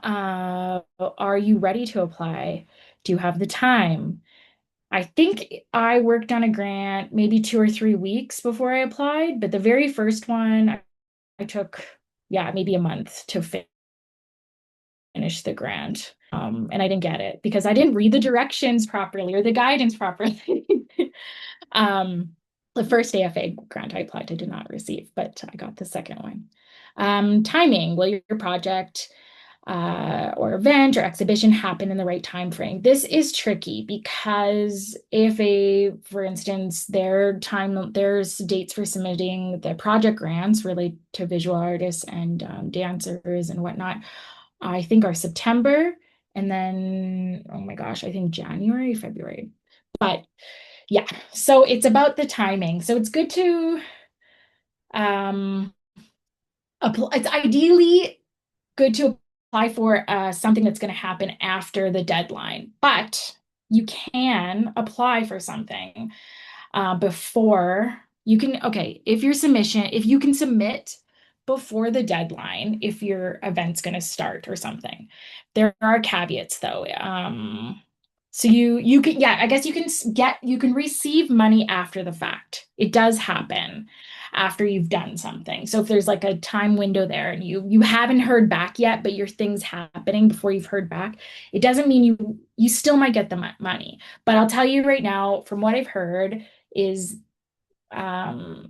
Are you ready to apply? Do you have the time? I think I worked on a grant maybe 2 or 3 weeks before I applied, but the very first one I took, maybe a month to finish the grant. And I didn't get it because I didn't read the directions properly or the guidance properly. The first AFA grant I applied, I did not receive, but I got the second one. Timing, well, your project, or event or exhibition happen in the right time frame. This is tricky because if for instance, there's dates for submitting the project grants related to visual artists and dancers and whatnot, I think are September, and then, oh my gosh, I think January, February. But yeah, so it's about the timing. So it's good to um it's ideally good to apply for something that's going to happen after the deadline, but you can apply for something before you can. Okay, if you can submit before the deadline, if your event's going to start or something. There are caveats though. So you can, yeah, I guess you can receive money after the fact. It does happen after you've done something. So if there's like a time window there and you haven't heard back yet, but your thing's happening before you've heard back, it doesn't mean you still might get the money. But I'll tell you right now, from what I've heard, is um,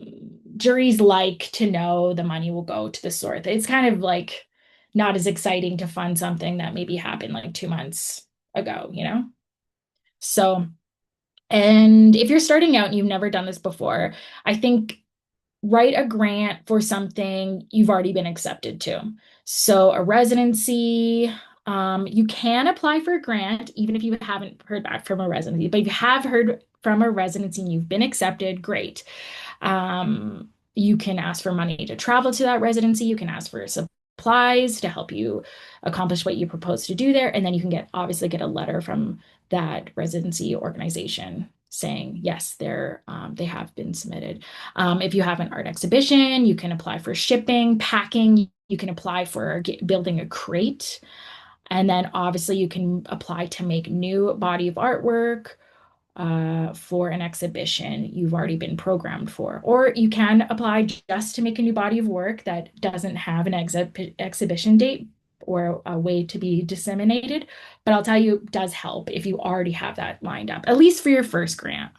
juries like to know the money will go to the source. It's kind of like not as exciting to fund something that maybe happened like 2 months ago, you know? So, and if you're starting out and you've never done this before, I think write a grant for something you've already been accepted to. So a residency, you can apply for a grant even if you haven't heard back from a residency, but if you have heard from a residency and you've been accepted, great. You can ask for money to travel to that residency. You can ask for supplies to help you accomplish what you propose to do there. And then you can obviously get a letter from that residency organization saying, yes, they have been submitted. If you have an art exhibition, you can apply for shipping, packing. You can apply for building a crate. And then obviously you can apply to make new body of artwork for an exhibition you've already been programmed for. Or you can apply just to make a new body of work that doesn't have an exhibition date or a way to be disseminated. But I'll tell you, it does help if you already have that lined up, at least for your first grant.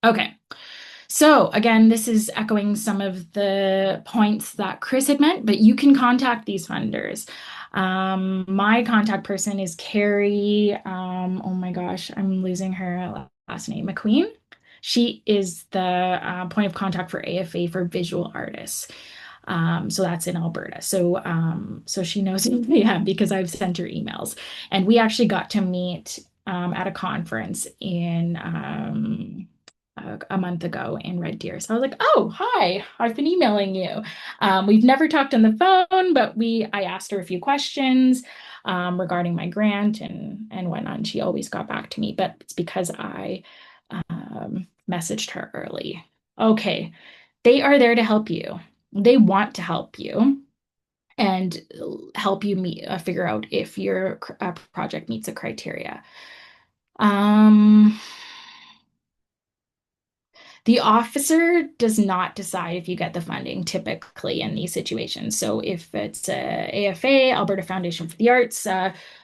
Okay. So again, this is echoing some of the points that Chris had meant, but you can contact these funders. My contact person is Carrie. Oh my gosh, I'm losing her last name, McQueen. She is the point of contact for A.F.A. for visual artists. So that's in Alberta. So she knows me, yeah, because I've sent her emails. And we actually got to meet at a conference in a month ago in Red Deer. So I was like, oh, hi, I've been emailing you. We've never talked on the phone, but I asked her a few questions regarding my grant and whatnot. And she always got back to me, but it's because I messaged her early. Okay, they are there to help you. They want to help you and help you figure out if your project meets a criteria. The officer does not decide if you get the funding typically in these situations. So if it's a AFA, Alberta Foundation for the Arts,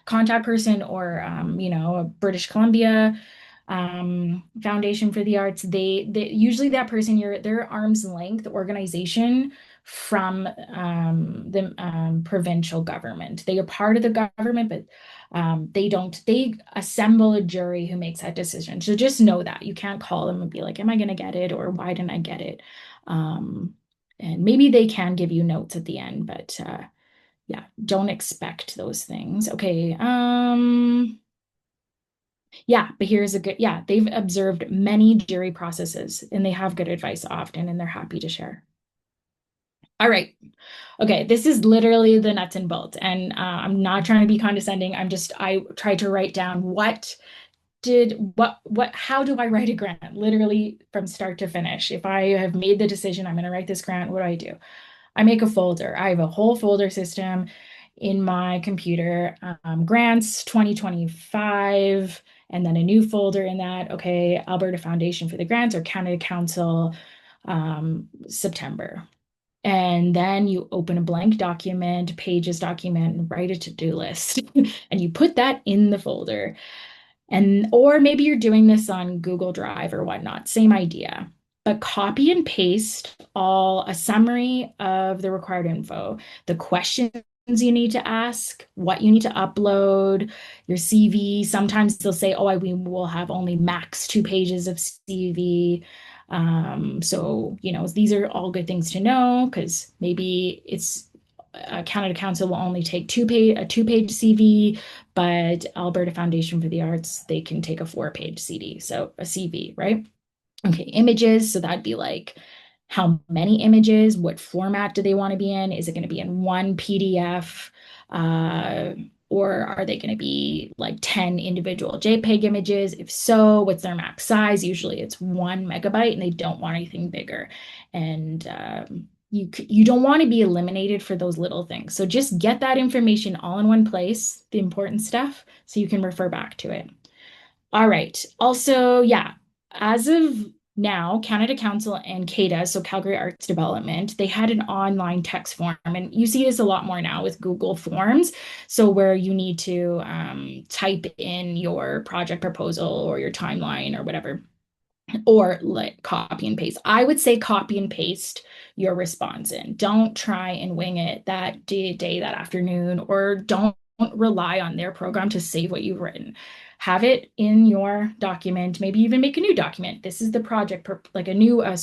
contact person, or a British Columbia Foundation for the Arts, they usually that person, they're arm's length organization from the provincial government. They are part of the government, but they assemble a jury who makes that decision. So just know that you can't call them and be like, am I going to get it? Or why didn't I get it? And maybe they can give you notes at the end, but yeah, don't expect those things. Okay. Yeah, but they've observed many jury processes and they have good advice often and they're happy to share. All right. Okay, this is literally the nuts and bolts. And I'm not trying to be condescending. I tried to write down how do I write a grant? Literally from start to finish. If I have made the decision, I'm going to write this grant, what do? I make a folder. I have a whole folder system in my computer, grants 2025, and then a new folder in that. Okay, Alberta Foundation for the Grants or Canada Council, September. And then you open a blank document, pages document, and write a to-do list. And you put that in the folder. Or maybe you're doing this on Google Drive or whatnot, same idea. But copy and paste a summary of the required info, the questions you need to ask, what you need to upload, your CV. Sometimes they'll say, oh, we will have only max 2 pages of CV. So, these are all good things to know because maybe it's Canada Council will only take a 2-page CV, but Alberta Foundation for the Arts, they can take a 4-page CD, so a CV, right? Okay, images. So that'd be like how many images, what format do they want to be in? Is it going to be in one PDF? Uh, or are they going to be like 10 individual JPEG images? If so, what's their max size? Usually it's 1 MB and they don't want anything bigger. And you don't want to be eliminated for those little things. So just get that information all in one place, the important stuff, so you can refer back to it. All right. Also, yeah, as of now, Canada Council and CADA, so Calgary Arts Development, they had an online text form. And you see this a lot more now with Google Forms. So where you need to type in your project proposal or your timeline or whatever, or like copy and paste. I would say copy and paste your response in. Don't try and wing it that day, that afternoon, or don't rely on their program to save what you've written. Have it in your document, maybe even make a new document. This is the project, like a new, a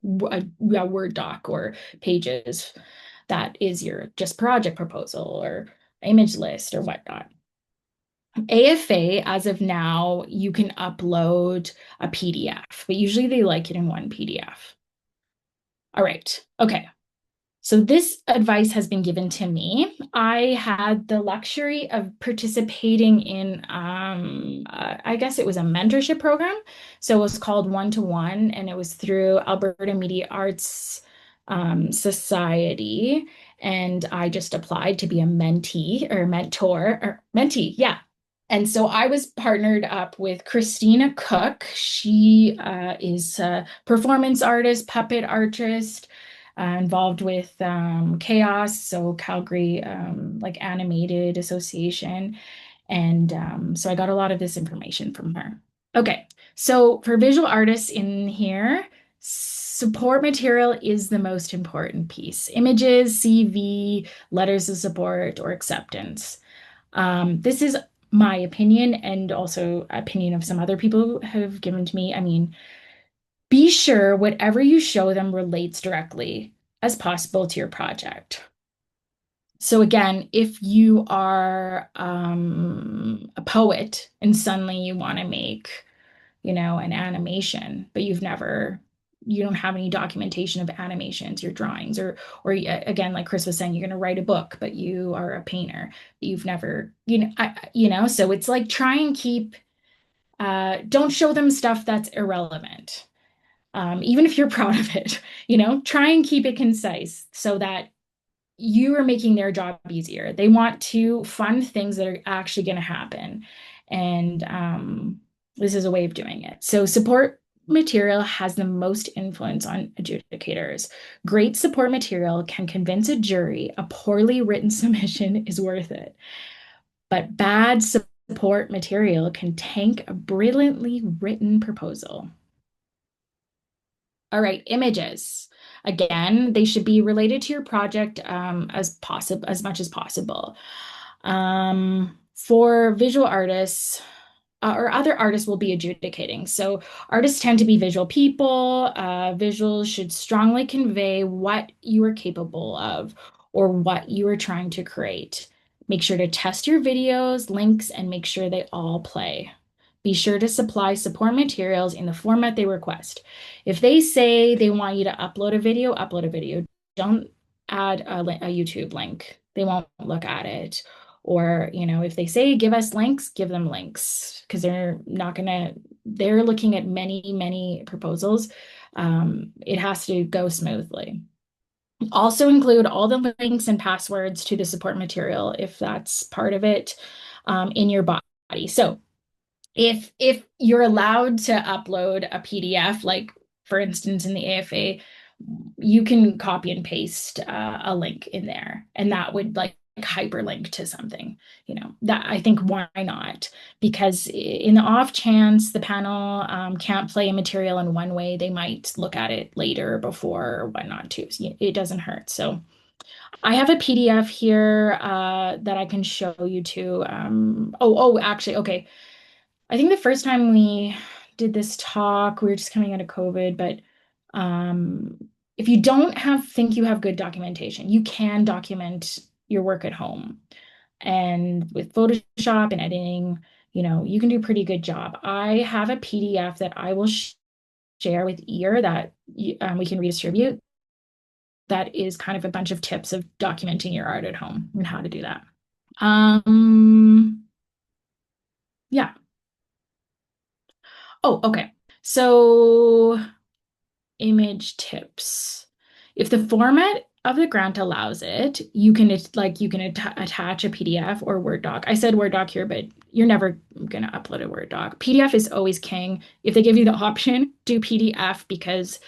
Word doc or pages. That is your just project proposal or image list or whatnot. A.F.A, as of now, you can upload a PDF, but usually they like it in one PDF. All right. Okay. So this advice has been given to me. I had the luxury of participating in, I guess it was a mentorship program. So it was called One-to-One, and it was through Alberta Media Arts Society. And I just applied to be a mentee or mentor or mentee. Yeah. And so I was partnered up with Christina Cook. She is a performance artist, puppet artist, involved with Chaos, so Calgary like Animated Association. And so I got a lot of this information from her. Okay, so for visual artists in here, support material is the most important piece. Images, CV, letters of support, or acceptance. This is my opinion and also opinion of some other people who have given to me. I mean, be sure whatever you show them relates directly as possible to your project. So again, if you are a poet and suddenly you want to make, an animation, but you don't have any documentation of animations, your drawings, or again, like Chris was saying, you're going to write a book, but you are a painter. You've never, so it's like try and keep, don't show them stuff that's irrelevant. Even if you're proud of it, try and keep it concise so that you are making their job easier. They want to fund things that are actually going to happen. And this is a way of doing it. So support material has the most influence on adjudicators. Great support material can convince a jury a poorly written submission is worth it. But bad support material can tank a brilliantly written proposal. All right, images. Again, they should be related to your project as much as possible. For visual artists, or other artists will be adjudicating. So artists tend to be visual people. Visuals should strongly convey what you are capable of or what you are trying to create. Make sure to test your videos, links, and make sure they all play. Be sure to supply support materials in the format they request. If they say they want you to upload a video, upload a video. Don't add a YouTube link. They won't look at it. Or, if they say give us links, give them links because they're looking at many, many proposals. It has to go smoothly. Also include all the links and passwords to the support material if that's part of it in your body. So if you're allowed to upload a PDF, like for instance in the A.F.A, you can copy and paste a link in there, and that would like hyperlink to something, that I think why not? Because in the off chance the panel can't play a material in one way, they might look at it later before or whatnot too. So it doesn't hurt. So I have a PDF here that I can show you too. Actually, okay. I think the first time we did this talk, we were just coming out of COVID, but um, if you don't think you have good documentation, you can document your work at home. And with Photoshop and editing, you can do a pretty good job. I have a PDF that I will share with Ear that we can redistribute. That is kind of a bunch of tips of documenting your art at home and how to do that. Yeah. Oh, okay. So image tips. If the format of the grant allows it, you can attach a PDF or Word doc. I said Word doc here, but you're never going to upload a Word doc. PDF is always king. If they give you the option, do PDF because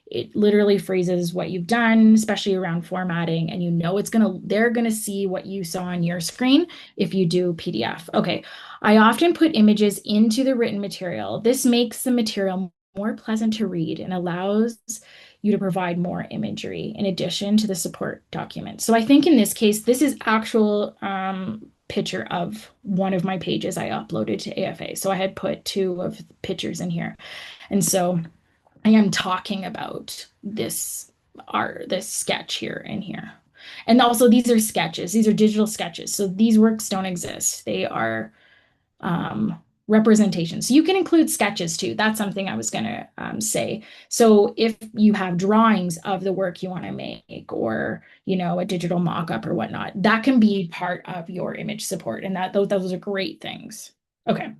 it literally freezes what you've done, especially around formatting, and they're gonna see what you saw on your screen if you do PDF. Okay, I often put images into the written material. This makes the material more pleasant to read and allows you to provide more imagery in addition to the support document. So I think in this case, this is actual picture of one of my pages I uploaded to AFA. So I had put two of pictures in here. And so I am talking about this sketch here and here. And also these are sketches. These are digital sketches. So these works don't exist. They are representations. So you can include sketches too. That's something I was going to say. So if you have drawings of the work you want to make or, a digital mock-up or whatnot, that can be part of your image support. And those are great things. Okay.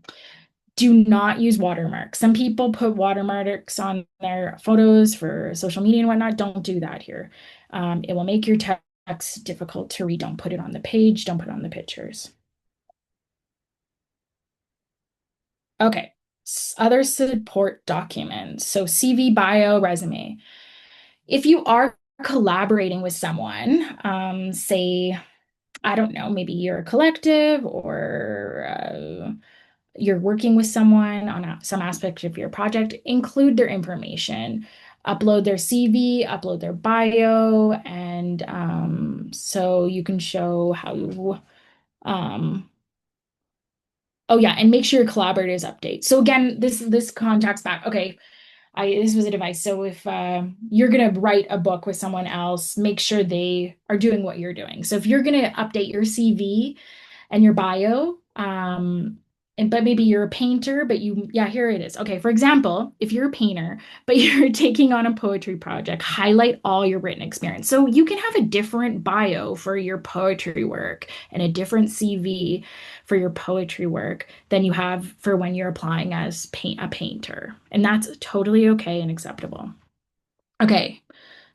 Do not use watermarks. Some people put watermarks on their photos for social media and whatnot. Don't do that here. It will make your text difficult to read. Don't put it on the page. Don't put it on the pictures. Okay. Other support documents. So CV, bio, resume. If you are collaborating with someone, say, I don't know, maybe you're a collective or you're working with someone on some aspect of your project, include their information, upload their CV, upload their bio, and so you can show how oh yeah, and make sure your collaborators update. So again, this contacts back. Okay, this was a device. So if you're going to write a book with someone else, make sure they are doing what you're doing. So if you're going to update your CV and your bio, but maybe you're a painter, but here it is. Okay, for example, if you're a painter, but you're taking on a poetry project, highlight all your written experience. So you can have a different bio for your poetry work and a different CV for your poetry work than you have for when you're applying as a painter. And that's totally okay and acceptable. Okay,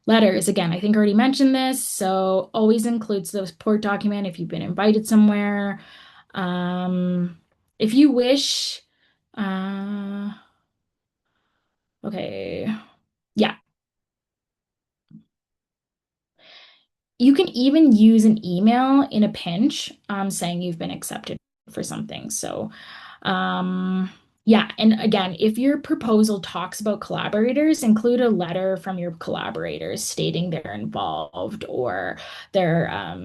letters, again, I think I already mentioned this, so always includes the support document if you've been invited somewhere. If you wish, okay, yeah. You can even use an email in a pinch saying you've been accepted for something. So, yeah. And again, if your proposal talks about collaborators, include a letter from your collaborators stating they're involved or their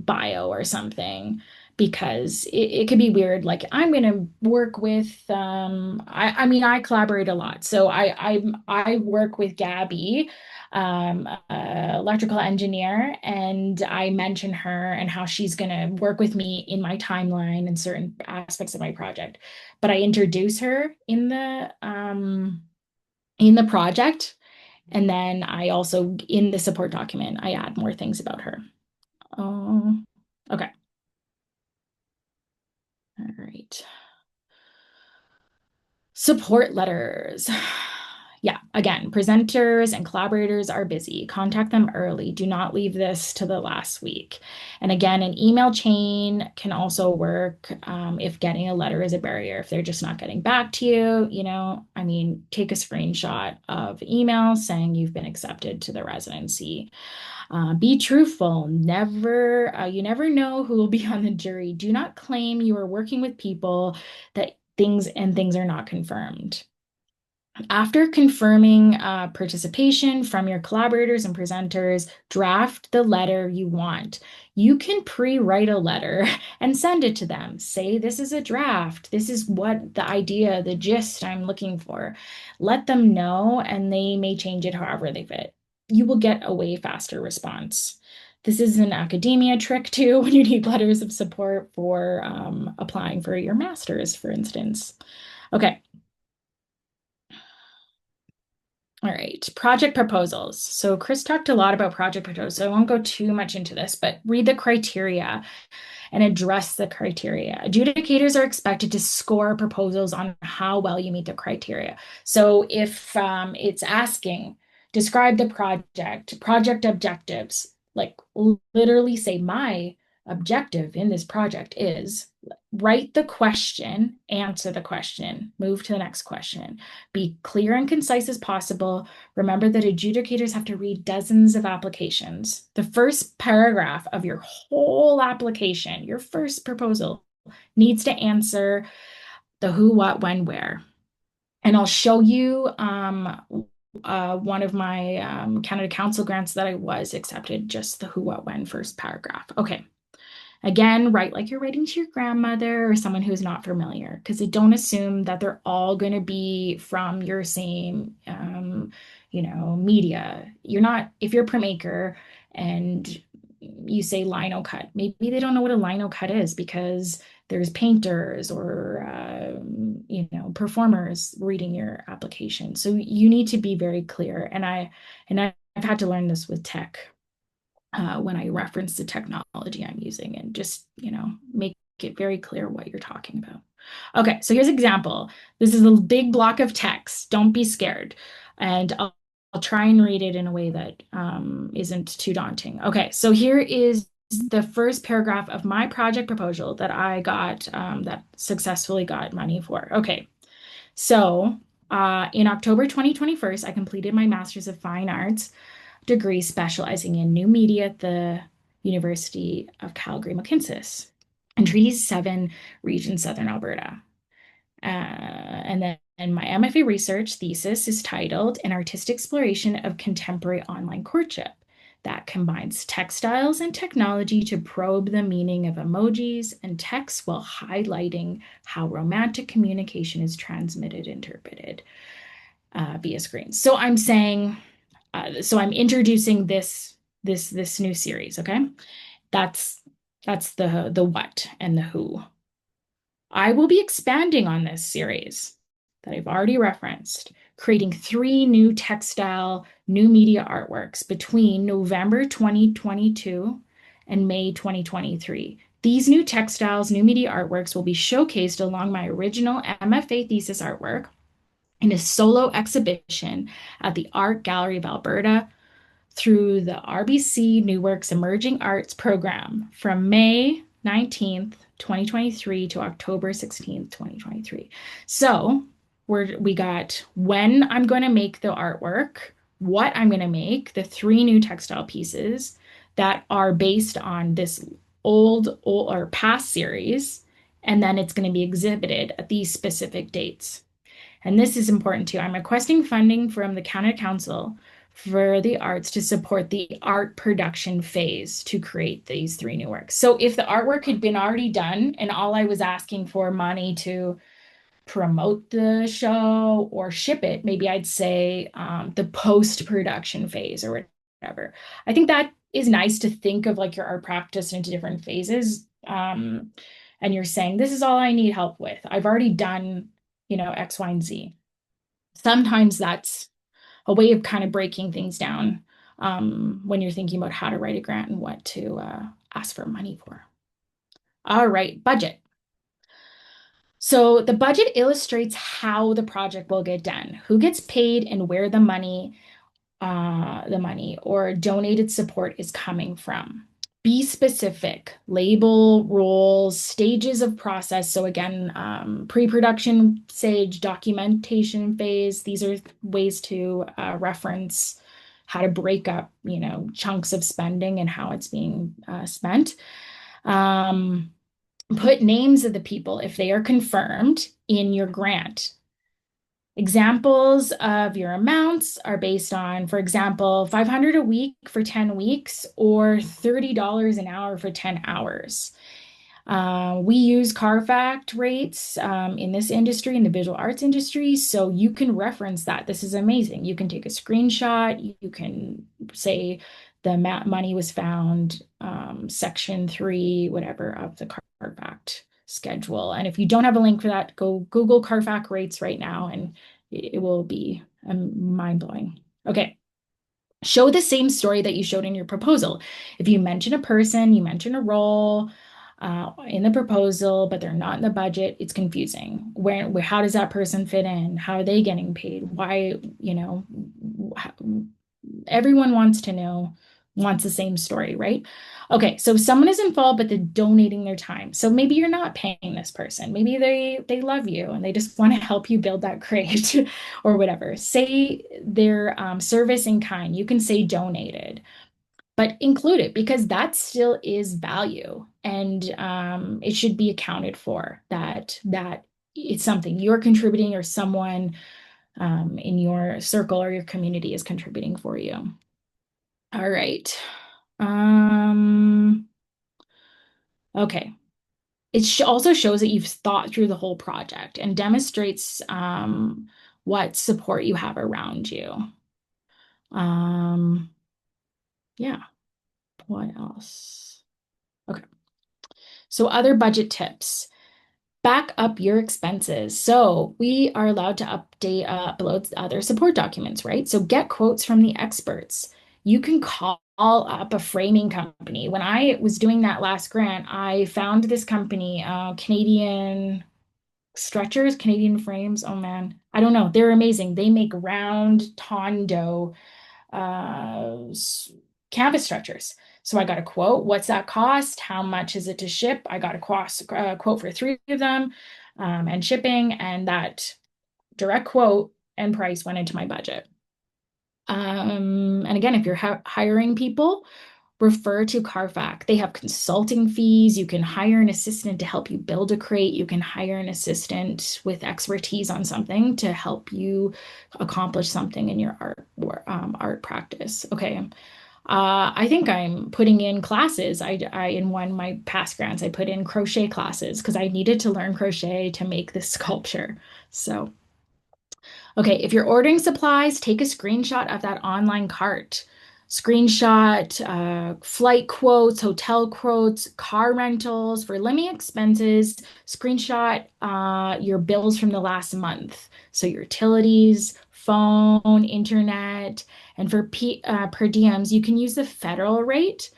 bio or something, because it could be weird. Like I'm going to work with, I mean, I collaborate a lot. So I work with Gabby electrical engineer, and I mention her and how she's going to work with me in my timeline and certain aspects of my project. But I introduce her in the project, and then I also in the support document I add more things about her. Oh, okay. All right. Support letters. Yeah, again, presenters and collaborators are busy. Contact them early. Do not leave this to the last week. And again, an email chain can also work if getting a letter is a barrier. If they're just not getting back to you, I mean, take a screenshot of email saying you've been accepted to the residency. Be truthful. You never know who will be on the jury. Do not claim you are working with people that things are not confirmed. After confirming participation from your collaborators and presenters, draft the letter you want. You can pre-write a letter and send it to them. Say, this is a draft. This is what the idea, the gist I'm looking for. Let them know, and they may change it however they fit. You will get a way faster response. This is an academia trick too, when you need letters of support for applying for your master's, for instance. Okay. All right, project proposals. So Chris talked a lot about project proposals, so I won't go too much into this, but read the criteria and address the criteria. Adjudicators are expected to score proposals on how well you meet the criteria. So if it's asking, describe the project objectives, like literally say my objective in this project is, write the question, answer the question, move to the next question. Be clear and concise as possible. Remember that adjudicators have to read dozens of applications. The first paragraph of your whole application, your first proposal, needs to answer the who, what, when, where. And I'll show you one of my Canada Council grants that I was accepted, just the who, what, when, first paragraph. Okay. Again, write like you're writing to your grandmother or someone who's not familiar, because don't assume that they're all going to be from your same, media. You're not, if you're a printmaker and you say lino cut, maybe they don't know what a lino cut is because there's painters or, performers reading your application. So you need to be very clear. And I've had to learn this with tech. When I reference the technology I'm using and just, make it very clear what you're talking about. Okay, so here's an example. This is a big block of text. Don't be scared. And I'll try and read it in a way that isn't too daunting. Okay, so here is the first paragraph of my project proposal that I got, that successfully got money for. Okay, so in October 2021, I completed my Master's of Fine Arts degree specializing in new media at the University of Calgary-McKinnon in Treaty 7 region, Southern Alberta. And then my M.F.A. research thesis is titled An Artistic Exploration of Contemporary Online Courtship that combines textiles and technology to probe the meaning of emojis and text while highlighting how romantic communication is transmitted, interpreted via screens. So I'm saying, so I'm introducing this new series, okay? That's the what and the who. I will be expanding on this series that I've already referenced, creating 3 new textile, new media artworks between November 2022 and May 2023. These new textiles, new media artworks will be showcased along my original M.F.A. thesis artwork in a solo exhibition at the Art Gallery of Alberta through the RBC New Works Emerging Arts program from May 19th, 2023 to October 16th, 2023. So we got when I'm going to make the artwork, what I'm going to make, the 3 new textile pieces that are based on this old or past series, and then it's going to be exhibited at these specific dates. And this is important too. I'm requesting funding from the Canada Council for the Arts to support the art production phase to create these 3 new works. So if the artwork had been already done and all I was asking for money to promote the show or ship it, maybe I'd say the post-production phase or whatever. I think that is nice to think of like your art practice into different phases. And you're saying, this is all I need help with. I've already done, X, Y, and Z. Sometimes that's a way of kind of breaking things down when you're thinking about how to write a grant and what to ask for money for. All right, budget. So the budget illustrates how the project will get done, who gets paid and where the money or donated support is coming from. Be specific, label roles, stages of process. So again, pre-production stage, documentation phase. These are ways to reference how to break up, chunks of spending and how it's being spent. Put names of the people if they are confirmed in your grant. Examples of your amounts are based on, for example, 500 a week for 10 weeks or $30 an hour for 10 hours. We use CARFAC rates in this industry, in the visual arts industry, so you can reference that. This is amazing. You can take a screenshot. You can say the money was found, section 3, whatever, of the CARFAC schedule. And if you don't have a link for that, go Google CARFAC rates right now, and it will be mind-blowing. Okay. Show the same story that you showed in your proposal. If you mention a person, you mention a role in the proposal, but they're not in the budget, it's confusing. How does that person fit in? How are they getting paid? Why, everyone wants to know, wants the same story, right? Okay, so if someone is involved, but they're donating their time. So maybe you're not paying this person. Maybe they love you and they just want to help you build that crate or whatever. Say their service in kind. You can say donated, but include it because that still is value, and it should be accounted for. That it's something you're contributing or someone in your circle or your community is contributing for you. All right. Okay. It also shows that you've thought through the whole project and demonstrates what support you have around you. Yeah. What else? Okay. So other budget tips. Back up your expenses. So we are allowed to upload other support documents, right? So get quotes from the experts. You can call up a framing company. When I was doing that last grant, I found this company, Canadian stretchers, Canadian frames. Oh man, I don't know. They're amazing. They make round Tondo canvas stretchers. So I got a quote. What's that cost? How much is it to ship? I got a quote for 3 of them and shipping, and that direct quote and price went into my budget. And again, if you're hiring people, refer to CARFAC. They have consulting fees. You can hire an assistant to help you build a crate. You can hire an assistant with expertise on something to help you accomplish something in your art practice. Okay. I think I'm putting in classes. I in one of my past grants, I put in crochet classes because I needed to learn crochet to make this sculpture. So, okay, if you're ordering supplies, take a screenshot of that online cart. Screenshot flight quotes, hotel quotes, car rentals for living expenses. Screenshot your bills from the last month. So your utilities, phone, internet, and for per diems, you can use the federal rate.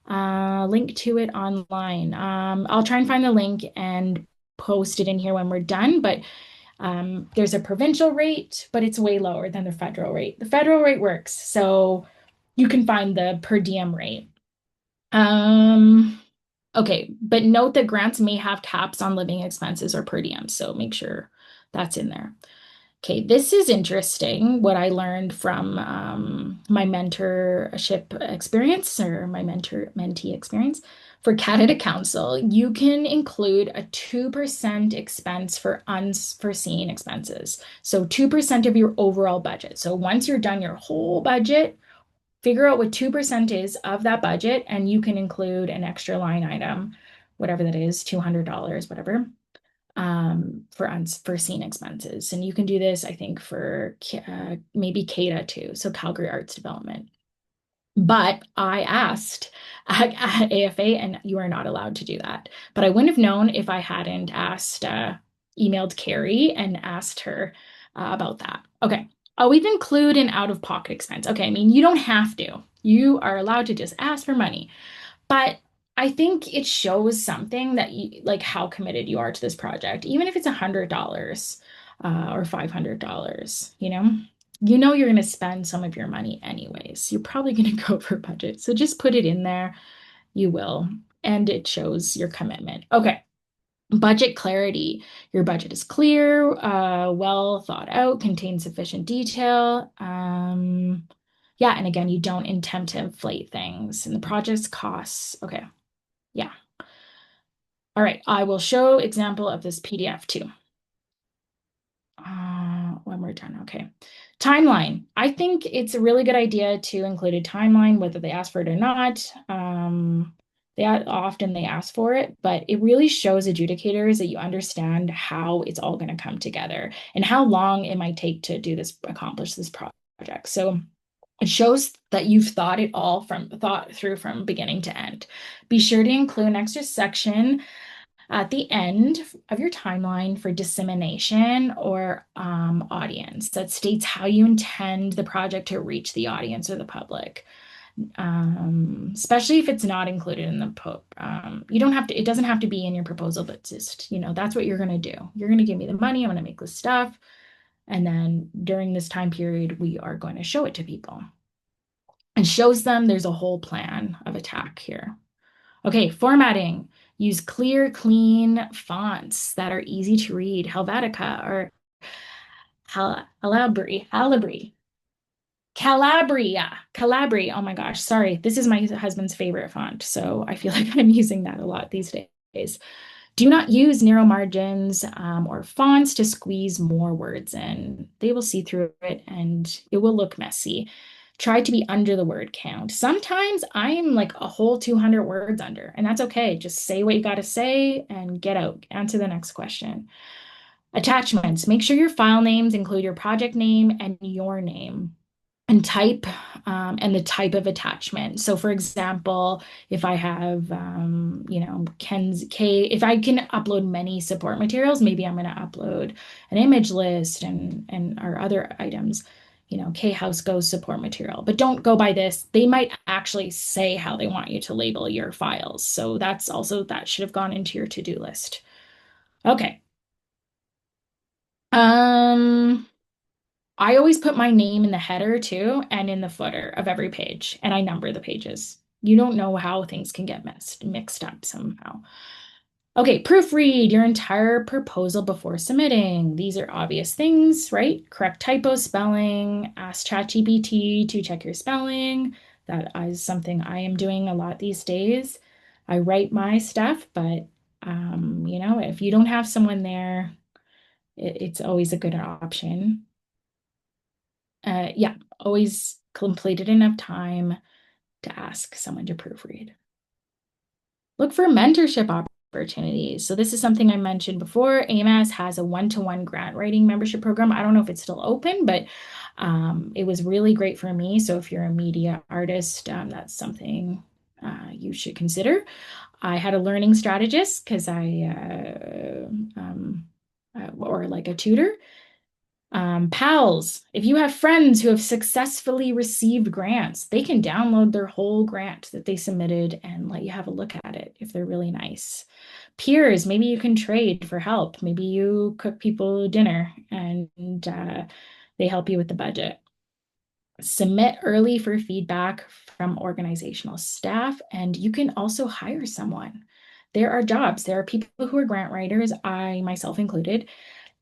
Link to it online. I'll try and find the link and post it in here when we're done, but there's a provincial rate, but it's way lower than the federal rate. The federal rate works, so you can find the per diem rate. Okay, but note that grants may have caps on living expenses or per diem, so make sure that's in there. Okay, this is interesting, what I learned from my mentorship experience or my mentee experience. For Canada Council, you can include a 2% expense for unforeseen expenses. So 2% of your overall budget. So once you're done your whole budget, figure out what 2% is of that budget, and you can include an extra line item, whatever that is, $200, whatever, for unforeseen expenses. And you can do this, I think, for maybe CADA too, so Calgary Arts Development. But I asked at AFA, and you are not allowed to do that. But I wouldn't have known if I hadn't emailed Carrie and asked her about that. Okay. Always include an out-of-pocket expense. Okay, I mean, you don't have to. You are allowed to just ask for money. But I think it shows something that you like how committed you are to this project, even if it's $100 or $500, you know you're going to spend some of your money anyways. You're probably going to go over budget. So just put it in there. You will. And it shows your commitment. Okay. Budget clarity. Your budget is clear, well thought out, contains sufficient detail. Yeah, and again, you don't intend to inflate things. And the project's costs. Okay. Yeah. All right. I will show example of this PDF too. One we're done. Okay. Timeline. I think it's a really good idea to include a timeline, whether they ask for it or not. Often they ask for it, but it really shows adjudicators that you understand how it's all going to come together and how long it might take to accomplish this project. So it shows that you've thought through from beginning to end. Be sure to include an extra section at the end of your timeline for dissemination or audience that states how you intend the project to reach the audience or the public. Especially if it's not included in the it doesn't have to be in your proposal, but just, that's what you're going to do. You're going to give me the money. I'm going to make this stuff. And then during this time period, we are going to show it to people and shows them there's a whole plan of attack here. Okay, formatting. Use clear, clean fonts that are easy to read. Helvetica or Calabria. Oh my gosh, sorry. This is my husband's favorite font, so I feel like I'm using that a lot these days. Do not use narrow margins or fonts to squeeze more words in. They will see through it and it will look messy. Try to be under the word count. Sometimes I'm like a whole 200 words under, and that's okay. Just say what you got to say and get out. Answer the next question. Attachments. Make sure your file names include your project name and your name and type and the type of attachment. So for example, if I have, if I can upload many support materials, maybe I'm going to upload an image list and our other items. K House Goes support material, but don't go by this. They might actually say how they want you to label your files. So that should have gone into your to-do list. Okay. I always put my name in the header too, and in the footer of every page, and I number the pages. You don't know how things can get mixed up somehow. Okay, proofread your entire proposal before submitting. These are obvious things, right? Correct typo spelling, ask ChatGPT to check your spelling. That is something I am doing a lot these days. I write my stuff, but if you don't have someone there, it's always a good option. Yeah, always completed enough time to ask someone to proofread. Look for mentorship opportunities. So this is something I mentioned before. AMS has a one-to-one grant writing membership program. I don't know if it's still open, but it was really great for me. So if you're a media artist, that's something you should consider. I had a learning strategist because or like a tutor. PALs, if you have friends who have successfully received grants, they can download their whole grant that they submitted and let you have a look at it if they're really nice. Peers, maybe you can trade for help. Maybe you cook people dinner and they help you with the budget. Submit early for feedback from organizational staff, and you can also hire someone. There are jobs. There are people who are grant writers, I myself included.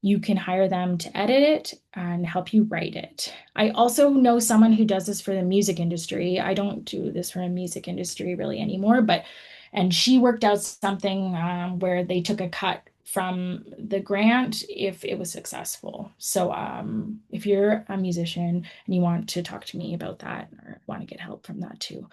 You can hire them to edit it and help you write it. I also know someone who does this for the music industry. I don't do this for a music industry really anymore, and she worked out something where they took a cut from the grant if it was successful. So if you're a musician and you want to talk to me about that or want to get help from that too.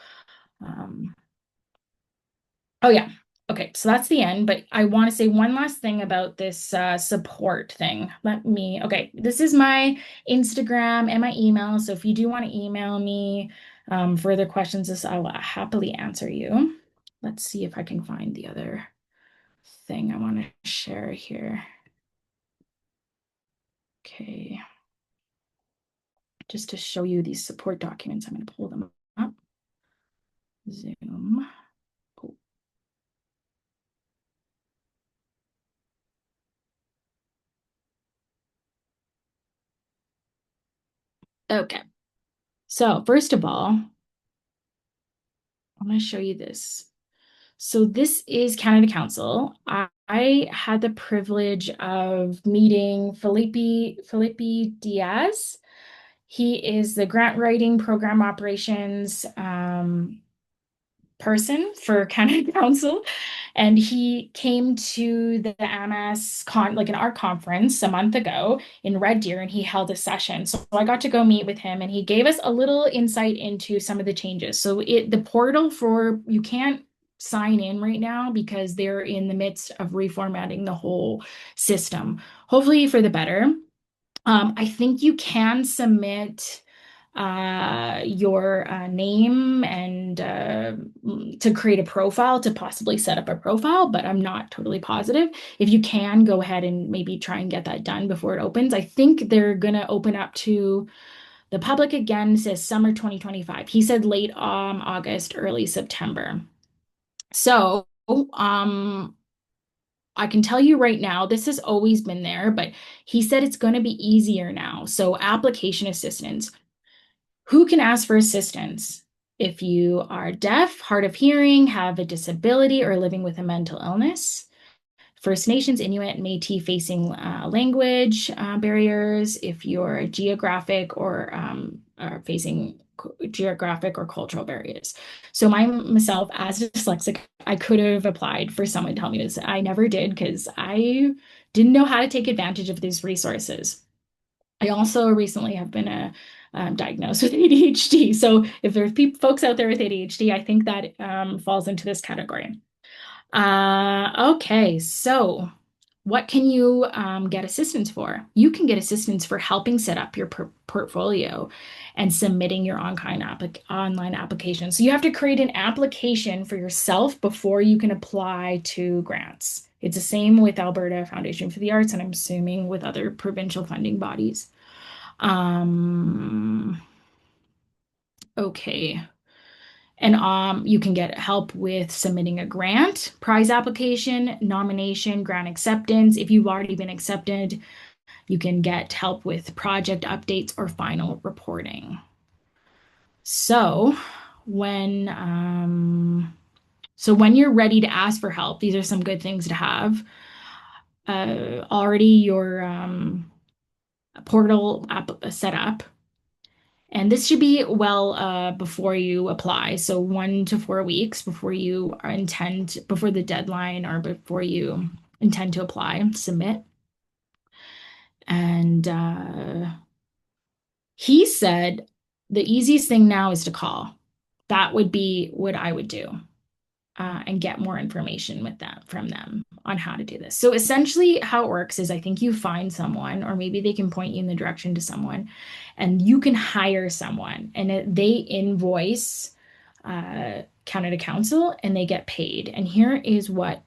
Oh yeah. Okay, so that's the end, but I want to say one last thing about this support thing. Okay, this is my Instagram and my email. So if you do want to email me further questions, I will happily answer you. Let's see if I can find the other thing I want to share here. Okay. Just to show you these support documents, I'm going to pull them up. Zoom. Oh. Okay. So first of all, I'm going to show you this. So this is Canada Council. I had the privilege of meeting Felipe Diaz. He is the grant writing program operations person for Canada Council. And he came to the MS like an art conference a month ago in Red Deer, and he held a session. So I got to go meet with him, and he gave us a little insight into some of the changes. So the portal for you can't sign in right now because they're in the midst of reformatting the whole system, hopefully for the better. I think you can submit your name and to create a profile to possibly set up a profile, but I'm not totally positive. If you can, go ahead and maybe try and get that done before it opens. I think they're going to open up to the public again, says summer 2025. He said late August, early September. So, I can tell you right now, this has always been there, but he said it's going to be easier now. So, application assistance. Who can ask for assistance? If you are deaf, hard of hearing, have a disability, or living with a mental illness. First Nations, Inuit, Métis facing language barriers. If you're geographic or facing geographic or cultural barriers. So myself, as a dyslexic, I could have applied for someone to help me with this. I never did because I didn't know how to take advantage of these resources. I also recently have been diagnosed with ADHD. So if there's folks out there with ADHD, I think that falls into this category. Okay, so what can you get assistance for? You can get assistance for helping set up your portfolio and submitting your online application. So you have to create an application for yourself before you can apply to grants. It's the same with Alberta Foundation for the Arts, and I'm assuming with other provincial funding bodies. Okay. And you can get help with submitting a grant, prize application, nomination, grant acceptance. If you've already been accepted, you can get help with project updates or final reporting. So when you're ready to ask for help, these are some good things to have. Already your portal app set up. And this should be well before you apply. So 1 to 4 weeks before before the deadline or before you intend to apply, submit. And he said the easiest thing now is to call. That would be what I would do. And get more information from them on how to do this. So essentially how it works is I think you find someone, or maybe they can point you in the direction to someone, and you can hire someone, and they invoice Canada Council and they get paid. And here is what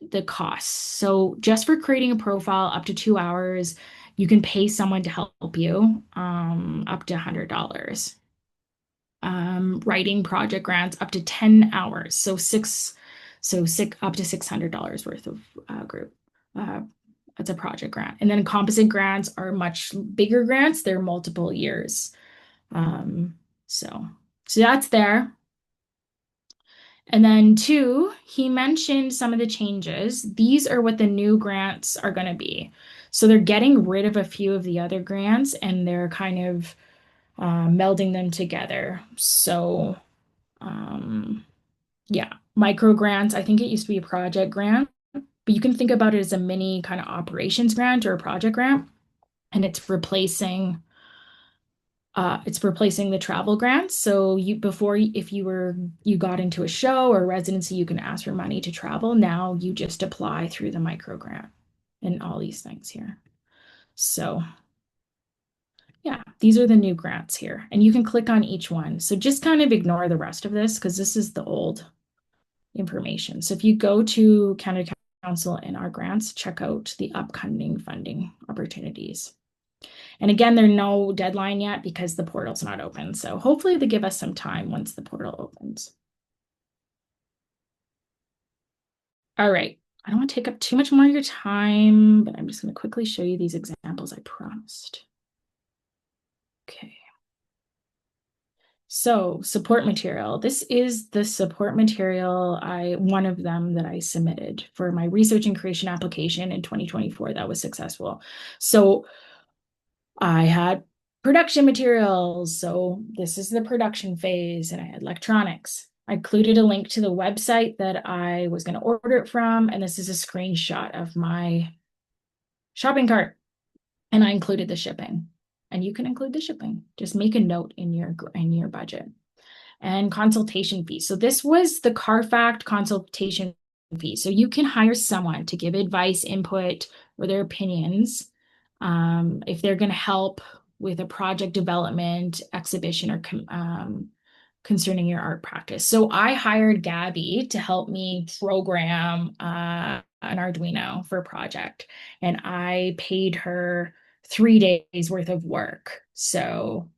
the costs. So just for creating a profile, up to 2 hours, you can pay someone to help you up to $100. Writing project grants up to 10 hours. So up to $600 worth of group. That's a project grant. And then composite grants are much bigger grants. They're multiple years. So that's there. And then 2, he mentioned some of the changes. These are what the new grants are going to be. So they're getting rid of a few of the other grants, and they're kind of melding them together. So, yeah, micro grants. I think it used to be a project grant, but you can think about it as a mini kind of operations grant or a project grant, and it's replacing the travel grants. So if you got into a show or residency, you can ask for money to travel. Now you just apply through the micro grant and all these things here. So yeah, these are the new grants here, and you can click on each one. So just kind of ignore the rest of this because this is the old information. So if you go to Canada Council and our grants, check out the upcoming funding opportunities. And again, there's no deadline yet because the portal's not open. So hopefully they give us some time once the portal opens. All right. I don't want to take up too much more of your time, but I'm just going to quickly show you these examples I promised. Okay. So support material. This is the support material, one of them that I submitted for my research and creation application in 2024 that was successful. So I had production materials. So this is the production phase, and I had electronics. I included a link to the website that I was going to order it from, and this is a screenshot of my shopping cart. And I included the shipping. And you can include the shipping. Just make a note in your budget. And consultation fee. So this was the CARFAC consultation fee. So you can hire someone to give advice, input, or their opinions if they're going to help with a project development, exhibition, or concerning your art practice. So I hired Gabby to help me program an Arduino for a project, and I paid her 3 days worth of work. So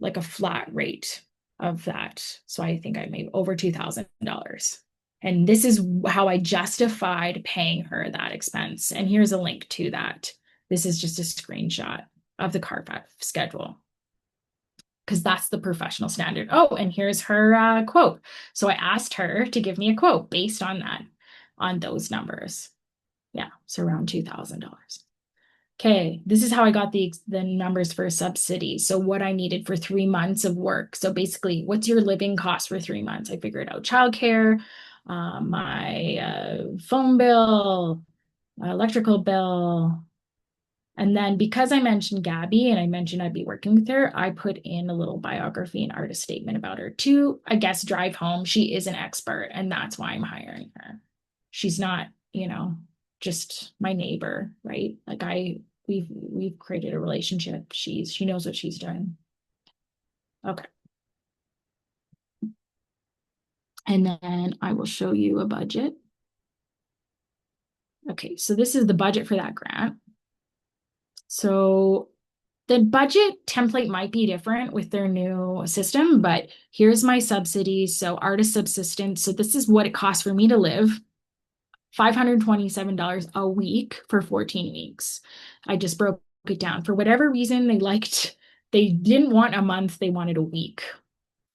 like a flat rate of that. So I think I made over $2,000. And this is how I justified paying her that expense. And here's a link to that. This is just a screenshot of the CARFAC schedule, because that's the professional standard. Oh, and here's her quote. So I asked her to give me a quote based on that, on those numbers. Yeah, so around $2,000. Okay, this is how I got the numbers for a subsidy. So what I needed for 3 months of work. So basically, what's your living cost for 3 months? I figured out childcare, my phone bill, electrical bill. And then because I mentioned Gabby and I mentioned I'd be working with her, I put in a little biography and artist statement about her to, I guess, drive home. She is an expert, and that's why I'm hiring her. She's not, just my neighbor, right? Like we've created a relationship. She knows what she's doing. Okay. And then I will show you a budget. Okay, so this is the budget for that grant. So the budget template might be different with their new system, but here's my subsidies. So artist subsistence. So this is what it costs for me to live. $527 a week for 14 weeks. I just broke it down. For whatever reason, they didn't want a month, they wanted a week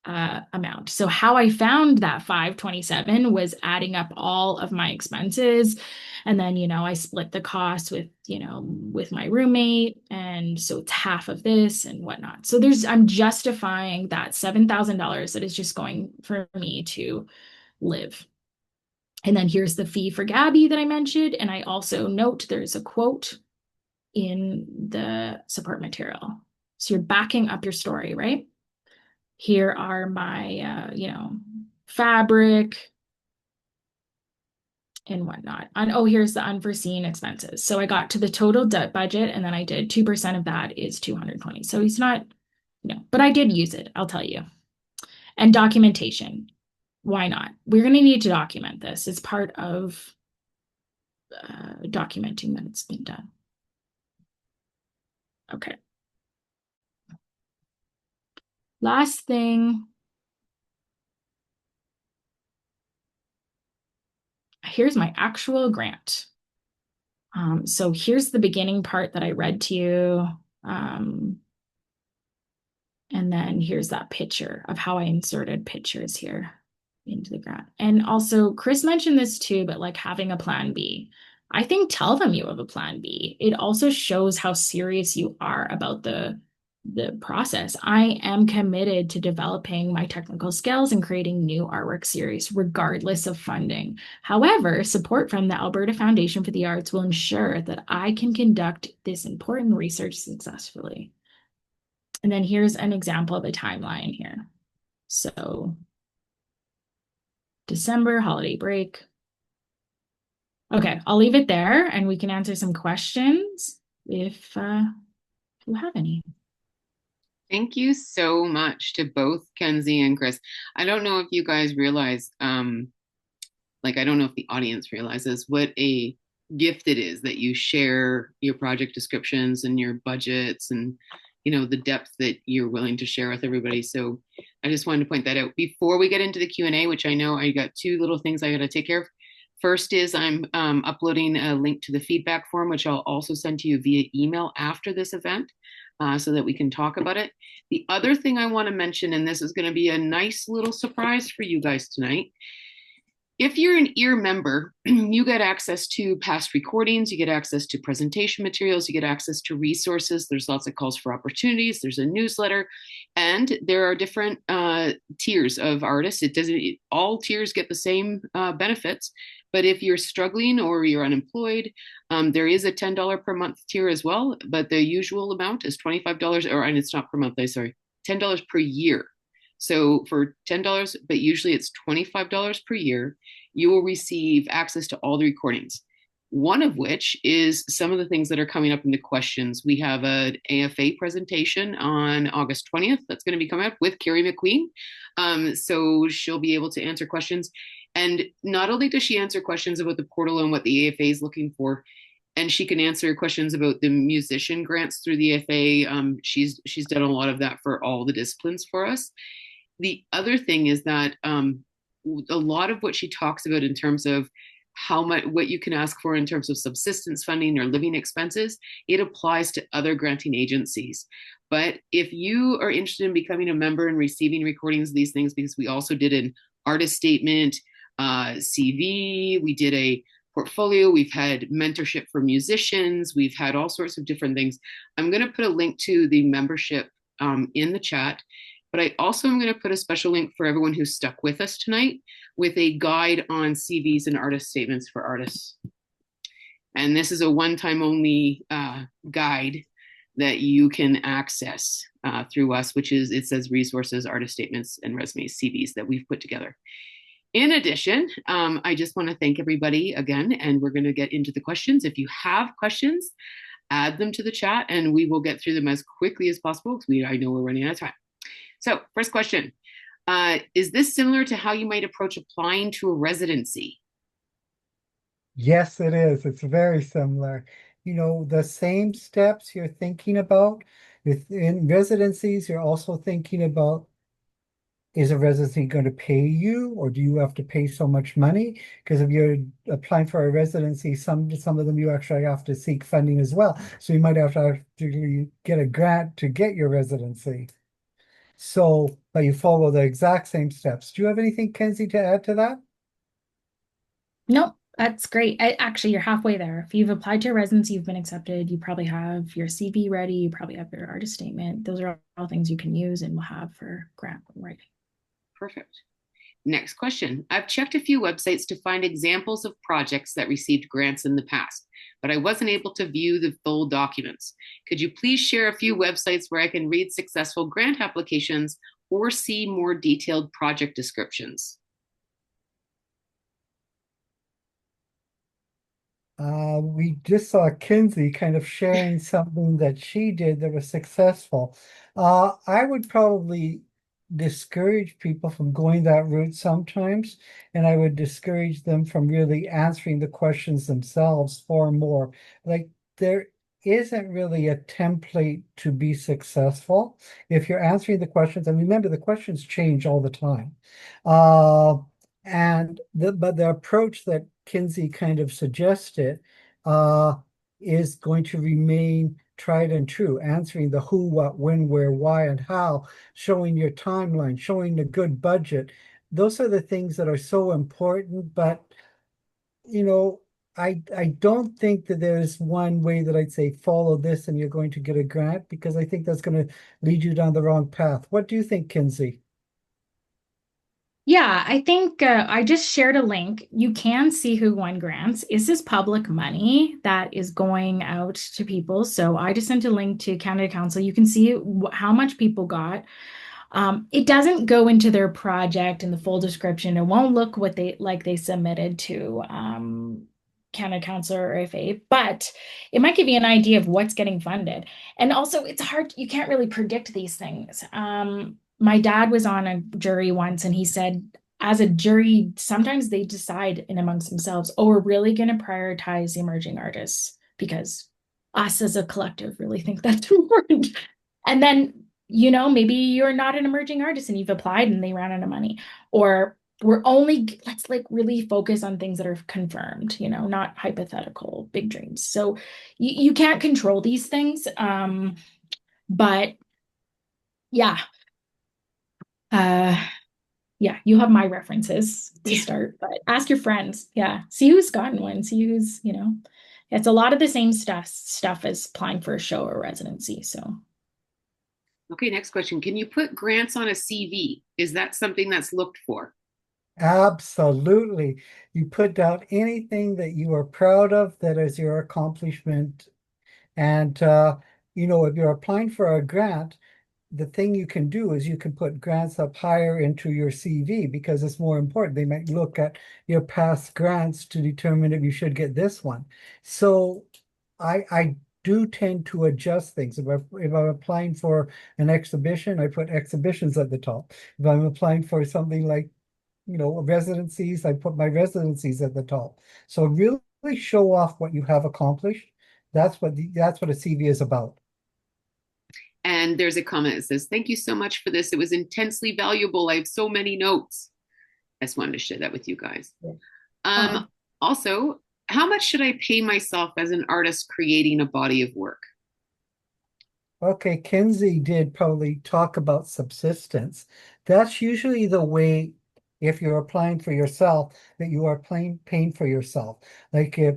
amount. So how I found that 527 was adding up all of my expenses. And then, I split the cost with my roommate. And so it's half of this and whatnot. So I'm justifying that $7,000 that is just going for me to live. And then here's the fee for Gabby that I mentioned. And I also note there's a quote in the support material. So you're backing up your story, right? Here are my, fabric and whatnot. And here's the unforeseen expenses. So I got to the total budget, and then I did 2% of that is 220. So he's not, but I did use it, I'll tell you. And documentation. Why not? We're going to need to document this. It's part of documenting that it's been done. Okay. Last thing. Here's my actual grant. So here's the beginning part that I read to you. And then here's that picture of how I inserted pictures here into the grant. And also Chris mentioned this too, but like having a plan B. I think tell them you have a plan B. It also shows how serious you are about the process. I am committed to developing my technical skills and creating new artwork series, regardless of funding. However, support from the Alberta Foundation for the Arts will ensure that I can conduct this important research successfully. And then here's an example of a timeline here. So December, holiday break. Okay, I'll leave it there and we can answer some questions if you have any. Thank you so much to both Kenzie and Chris. I don't know if you guys realize, I don't know if the audience realizes what a gift it is that you share your project descriptions and your budgets and the depth that you're willing to share with everybody. So I just wanted to point that out before we get into the Q&A, which I know I got two little things I got to take care of. First is I'm uploading a link to the feedback form, which I'll also send to you via email after this event so that we can talk about it. The other thing I want to mention, and this is going to be a nice little surprise for you guys tonight, If you're an ear member, you get access to past recordings, you get access to presentation materials, you get access to resources. There's lots of calls for opportunities. There's a newsletter, and there are different tiers of artists. It doesn't all tiers get the same benefits, but if you're struggling or you're unemployed, there is a $10 per month tier as well. But the usual amount is $25, and it's not per month. Sorry, $10 per year. So for $10, but usually it's $25 per year, you will receive access to all the recordings. One of which is some of the things that are coming up in the questions. We have an M.F.A presentation on August 20th that's going to be coming up with Carrie McQueen. So she'll be able to answer questions. And not only does she answer questions about the portal and what the AFA is looking for, and she can answer questions about the musician grants through the AFA. She's done a lot of that for all the disciplines for us. The other thing is that a lot of what she talks about in terms of how much what you can ask for in terms of subsistence funding or living expenses, it applies to other granting agencies. But if you are interested in becoming a member and receiving recordings of these things, because we also did an artist statement, CV, we did a portfolio, we've had mentorship for musicians, we've had all sorts of different things. I'm going to put a link to the membership in the chat. But I also am going to put a special link for everyone who's stuck with us tonight with a guide on CVs and artist statements for artists. And this is a one-time only guide that you can access through us, which is, it says resources, artist statements, and resumes, CVs that we've put together. In addition, I just want to thank everybody again, and we're going to get into the questions. If you have questions, add them to the chat and we will get through them as quickly as possible because I know we're running out of time. So first question, is this similar to how you might approach applying to a residency? Yes, it is. It's very similar. You know, the same steps you're thinking about in residencies, you're also thinking about, is a residency going to pay you, or do you have to pay so much money? Because if you're applying for a residency, some of them you actually have to seek funding as well. So you might have to get a grant to get your residency. So, but you follow the exact same steps. Do you have anything, Kenzie, to add to that? Nope, that's great. Actually, you're halfway there. If you've applied to a residency, you've been accepted, you probably have your CV ready, you probably have your artist statement. Those are all things you can use and will have for grant writing. Perfect. Next question. I've checked a few websites to find examples of projects that received grants in the past, but I wasn't able to view the full documents. Could you please share a few websites where I can read successful grant applications or see more detailed project descriptions? We just saw Kinsey kind of sharing something that she did that was successful. I would probably discourage people from going that route sometimes, and I would discourage them from really answering the questions themselves far more. Like there isn't really a template to be successful. If you're answering the questions, and remember the questions change all the time. But the approach that Kinsey kind of suggested is going to remain tried and true, answering the who, what, when, where, why, and how, showing your timeline, showing a good budget. Those are the things that are so important, but you know, I don't think that there's one way that I'd say follow this and you're going to get a grant, because I think that's going to lead you down the wrong path. What do you think, Kinsey? Yeah, I think I just shared a link. You can see who won grants. Is this public money that is going out to people? So I just sent a link to Canada Council. You can see how much people got. It doesn't go into their project and the full description. It won't look what they submitted to Canada Council or FA, but it might give you an idea of what's getting funded. And also, it's hard, you can't really predict these things. My dad was on a jury once and he said, as a jury, sometimes they decide in amongst themselves, oh, we're really going to prioritize the emerging artists because us as a collective really think that's important. And then, maybe you're not an emerging artist and you've applied and they ran out of money. Or let's like really focus on things that are confirmed, not hypothetical big dreams. So you can't control these things. But yeah. yeah, you have my references to Yeah. start, but ask your friends. Yeah. See who's gotten one. See who's, it's a lot of the same stuff as applying for a show or residency. So Okay, next question. Can you put grants on a CV? Is that something that's looked for? Absolutely. You put down anything that you are proud of that is your accomplishment. And, if you're applying for a grant, the thing you can do is you can put grants up higher into your CV because it's more important. They might look at your past grants to determine if you should get this one. So I do tend to adjust things. If I'm applying for an exhibition, I put exhibitions at the top. If I'm applying for something like, residencies, I put my residencies at the top. So really show off what you have accomplished. That's what a CV is about. And there's a comment that says, "Thank you so much for this. It was intensely valuable. I have so many notes." I just wanted to share that with you guys. Um, um, Also, how much should I pay myself as an artist creating a body of work? Okay, Kinsey did probably talk about subsistence. That's usually the way, if you're applying for yourself, that you are paying for yourself. Like if,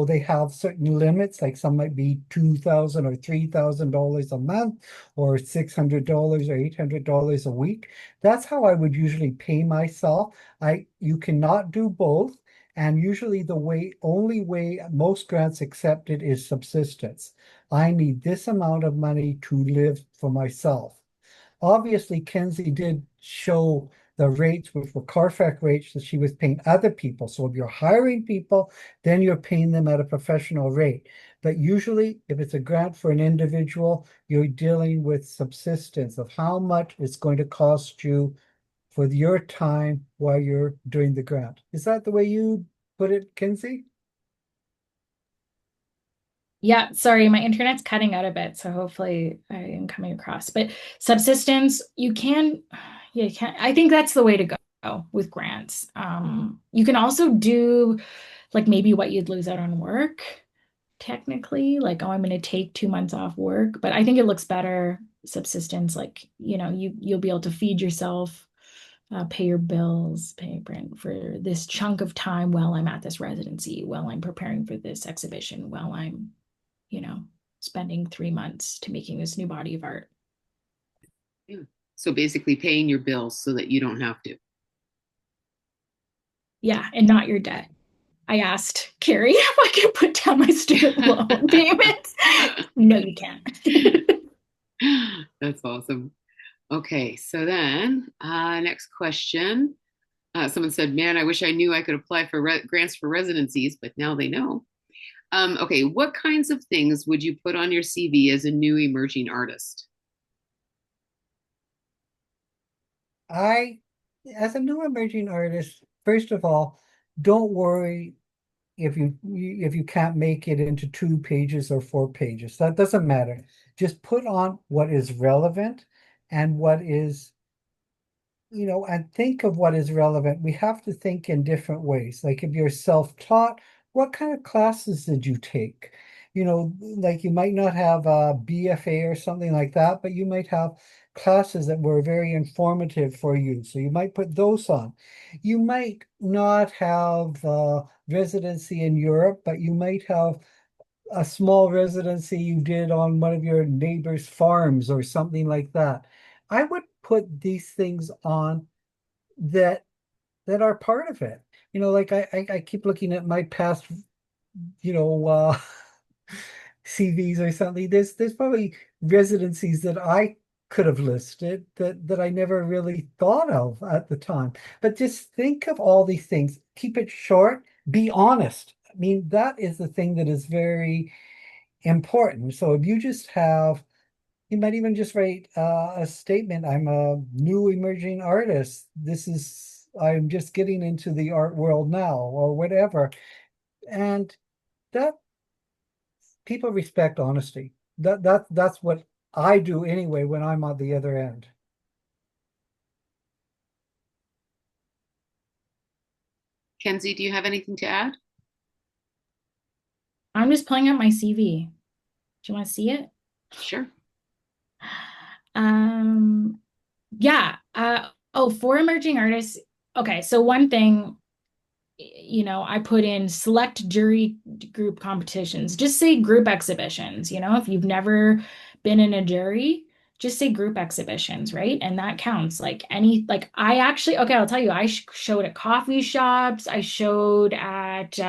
they have certain limits, like some might be 2,000 or $3,000 a month, or $600 or $800 a week. That's how I would usually pay myself. You cannot do both. And usually only way most grants accepted is subsistence. I need this amount of money to live for myself. Obviously, Kenzie did show the rates, which were CARFAC rates that she was paying other people. So if you're hiring people, then you're paying them at a professional rate. But usually, if it's a grant for an individual, you're dealing with subsistence of how much it's going to cost you for your time while you're doing the grant. Is that the way you put it, Kenzie? yeah, sorry, my internet's cutting out a bit, so hopefully I am coming across. But subsistence, yeah, you can. I think that's the way to go with grants. You can also do like maybe what you'd lose out on work, technically, like, oh, I'm going to take 2 months off work. But I think it looks better subsistence, like, you'll be able to feed yourself, pay your bills, pay rent for this chunk of time while I'm at this residency, while I'm preparing for this exhibition, while I'm you know, spending 3 months to making this new body of art. Yeah. So basically, paying your bills so that you don't have to. Yeah, and not your debt. I asked Carrie if I could put down my student loan payments. No, you can't. That's awesome. Okay, so then next question. Someone said, "Man, I wish I knew I could apply for grants for residencies, but now they know." Okay, what kinds of things would you put on your CV as a new emerging artist? I, as a new emerging artist, first of all, don't worry if you can't make it into 2 pages or 4 pages. That doesn't matter. Just put on what is relevant and and think of what is relevant. We have to think in different ways. Like if you're self-taught, what kind of classes did you take? Like you might not have a B.F.A. or something like that, but you might have classes that were very informative for you. So you might put those on. You might not have residency in Europe, but you might have a small residency you did on one of your neighbor's farms or something like that. I would put these things on that that are part of it. Like I keep looking at my past, you know, uh CVs or something. There's probably residencies that I could have listed that I never really thought of at the time. But just think of all these things. Keep it short, be honest. I mean, that is the thing that is very important. So if you might even just write a statement. I'm a new emerging artist. I'm just getting into the art world now, or whatever. And that people respect honesty. That's what I do anyway when I'm on the other end. Kenzie, do you have anything to add? I'm just pulling up my CV. Do you want to see it? Sure. Um, yeah. Oh, for emerging artists. Okay, so one thing, I put in select jury group competitions. Just say group exhibitions. If you've never been in a jury, just say group exhibitions, right? And that counts. Like I actually, okay, I'll tell you, I showed at coffee shops. I showed at,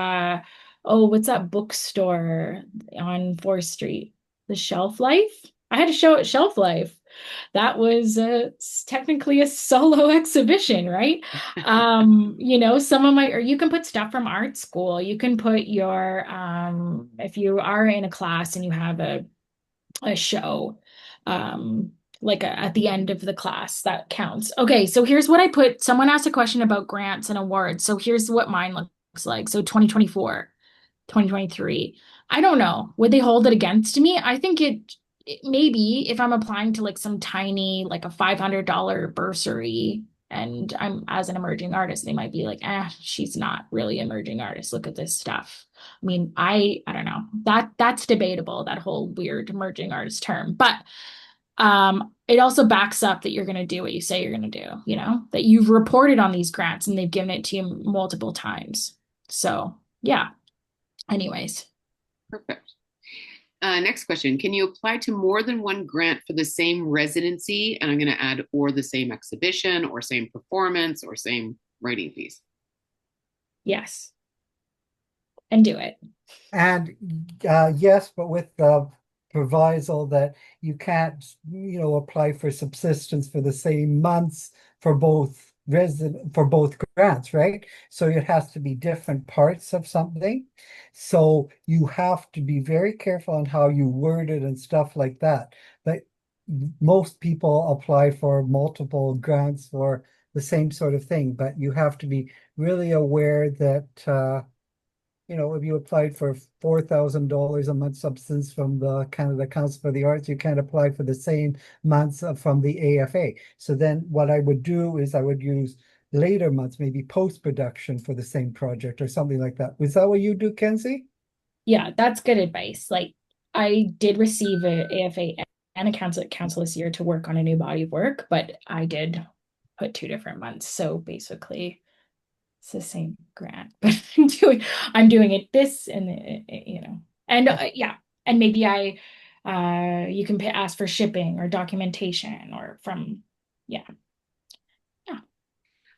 oh, what's that bookstore on 4th Street? The Shelf Life? I had a show at Shelf Life. That was technically a solo exhibition, right? Some of my, or you can put stuff from art school. You can put your, if you are in a class and you have a show, at the end of the class, that counts. Okay, so here's what I put. Someone asked a question about grants and awards. So here's what mine looks like. So 2024, 2023. I don't know. Would they hold it against me? I think maybe if I'm applying to like some tiny, like a $500 bursary and I'm as an emerging artist, they might be like, she's not really emerging artist. Look at this stuff. I mean, I don't know. That's debatable, that whole weird emerging artist term. But it also backs up that you're going to do what you say you're going to do, that you've reported on these grants and they've given it to you multiple times. So, yeah. Anyways. Perfect. Next question. Can you apply to more than one grant for the same residency? And I'm going to add or the same exhibition or same performance or same writing piece. Yes. And do it. And yes, but with the proviso that you can't, apply for subsistence for the same months for both grants, right? So it has to be different parts of something. So you have to be very careful on how you word it and stuff like that. But most people apply for multiple grants for the same sort of thing, but you have to be really aware that if you applied for $4,000 a month substance from the Canada Council for the Arts, you can't apply for the same months from the A.F.A. So then what I would do is I would use later months, maybe post-production for the same project or something like that. Was that what you do, Kenzie? Yeah, that's good advice. Like I did receive a AFA and a council this year to work on a new body of work, but I did put 2 different months. So basically it's the same grant, but I'm doing it this and and yeah, and maybe you can ask for shipping or documentation or from yeah. Yeah.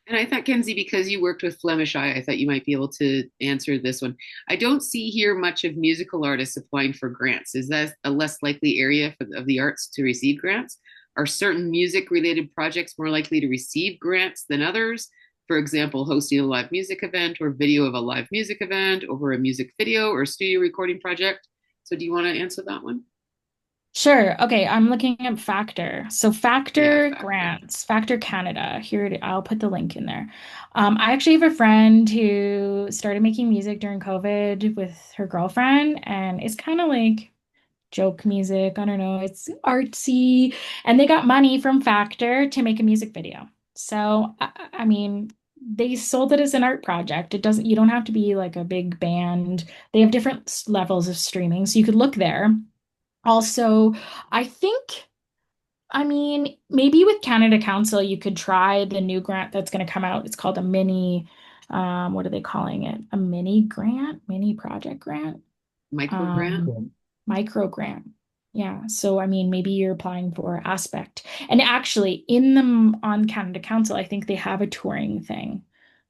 And I thought, Kenzie, because you worked with Flemish Eye, I thought you might be able to answer this one. I don't see here much of musical artists applying for grants. Is that a less likely area of the arts to receive grants? Are certain music related projects more likely to receive grants than others? For example, hosting a live music event or video of a live music event over a music video or studio recording project. So, do you want to answer that one? Sure. Okay, I'm looking at Factor. So Yeah, Factor Factor. grants, Factor Canada. I'll put the link in there. I actually have a friend who started making music during COVID with her girlfriend, and it's kind of like joke music. I don't know, it's artsy, and they got money from Factor to make a music video. So, I mean, they sold it as an art project. You don't have to be like a big band. They have different levels of streaming, so you could look there. Also, I think, I mean, maybe with Canada Council, you could try the new grant that's going to come out. It's called a mini, what are they calling it? A mini grant, mini project grant, Micro grant. um, micro grant. Yeah. So, I mean, maybe you're applying for aspect. And actually, on Canada Council, I think they have a touring thing,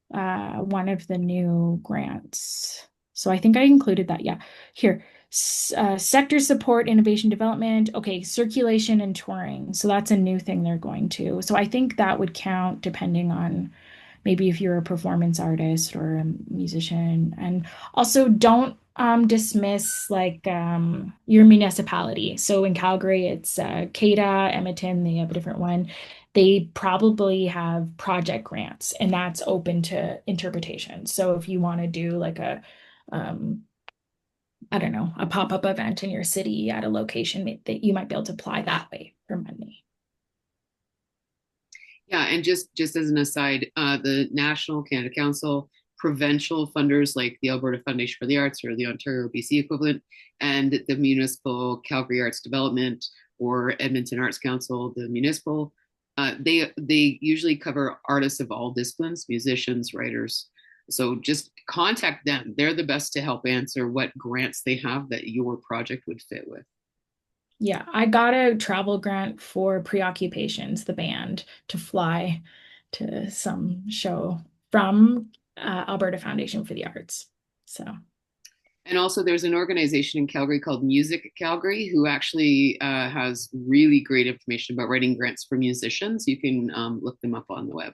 one of the new grants. So I think I included that. Yeah. Here, sector support, innovation development. Okay, circulation and touring. So that's a new thing they're going to. So I think that would count depending on maybe if you're a performance artist or a musician. And also don't dismiss like your municipality. So in Calgary, it's CADA, Edmonton, they have a different one. They probably have project grants, and that's open to interpretation. So if you want to do like um, I don't know, a pop-up event in your city at a location that you might be able to apply that way for money. Yeah, and just as an aside, the National Canada Council, provincial funders like the Alberta Foundation for the Arts or the Ontario BC equivalent, and the municipal Calgary Arts Development or Edmonton Arts Council, the municipal They usually cover artists of all disciplines, musicians, writers. So just contact them. They're the best to help answer what grants they have that your project would fit with. Yeah, I got a travel grant for Preoccupations, the band, to fly to some show from Alberta Foundation for the Arts. So, And also, there's an organization in Calgary called Music Calgary who actually has really great information about writing grants for musicians. You can look them up on the web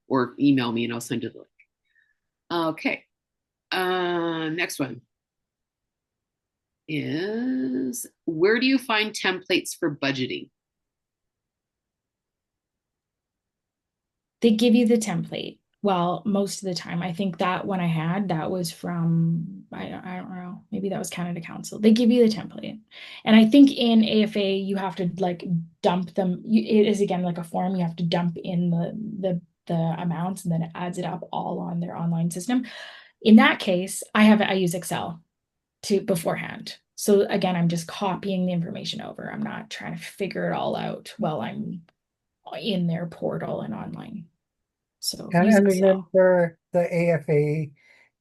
or email me and I'll send you the link. Okay. Next one is, where do you find templates for budgeting? they give you the template. Well, most of the time, I think that one I had, that was from, I don't know, maybe that was Canada Council. They give you the template. And I think in A.F.A, you have to like dump them. It is again like a form. You have to dump in the amounts and then it adds it up all on their online system. In that case, I use Excel to beforehand. So again, I'm just copying the information over. I'm not trying to figure it all out while I'm in their portal and online. So use And Excel. remember the AFA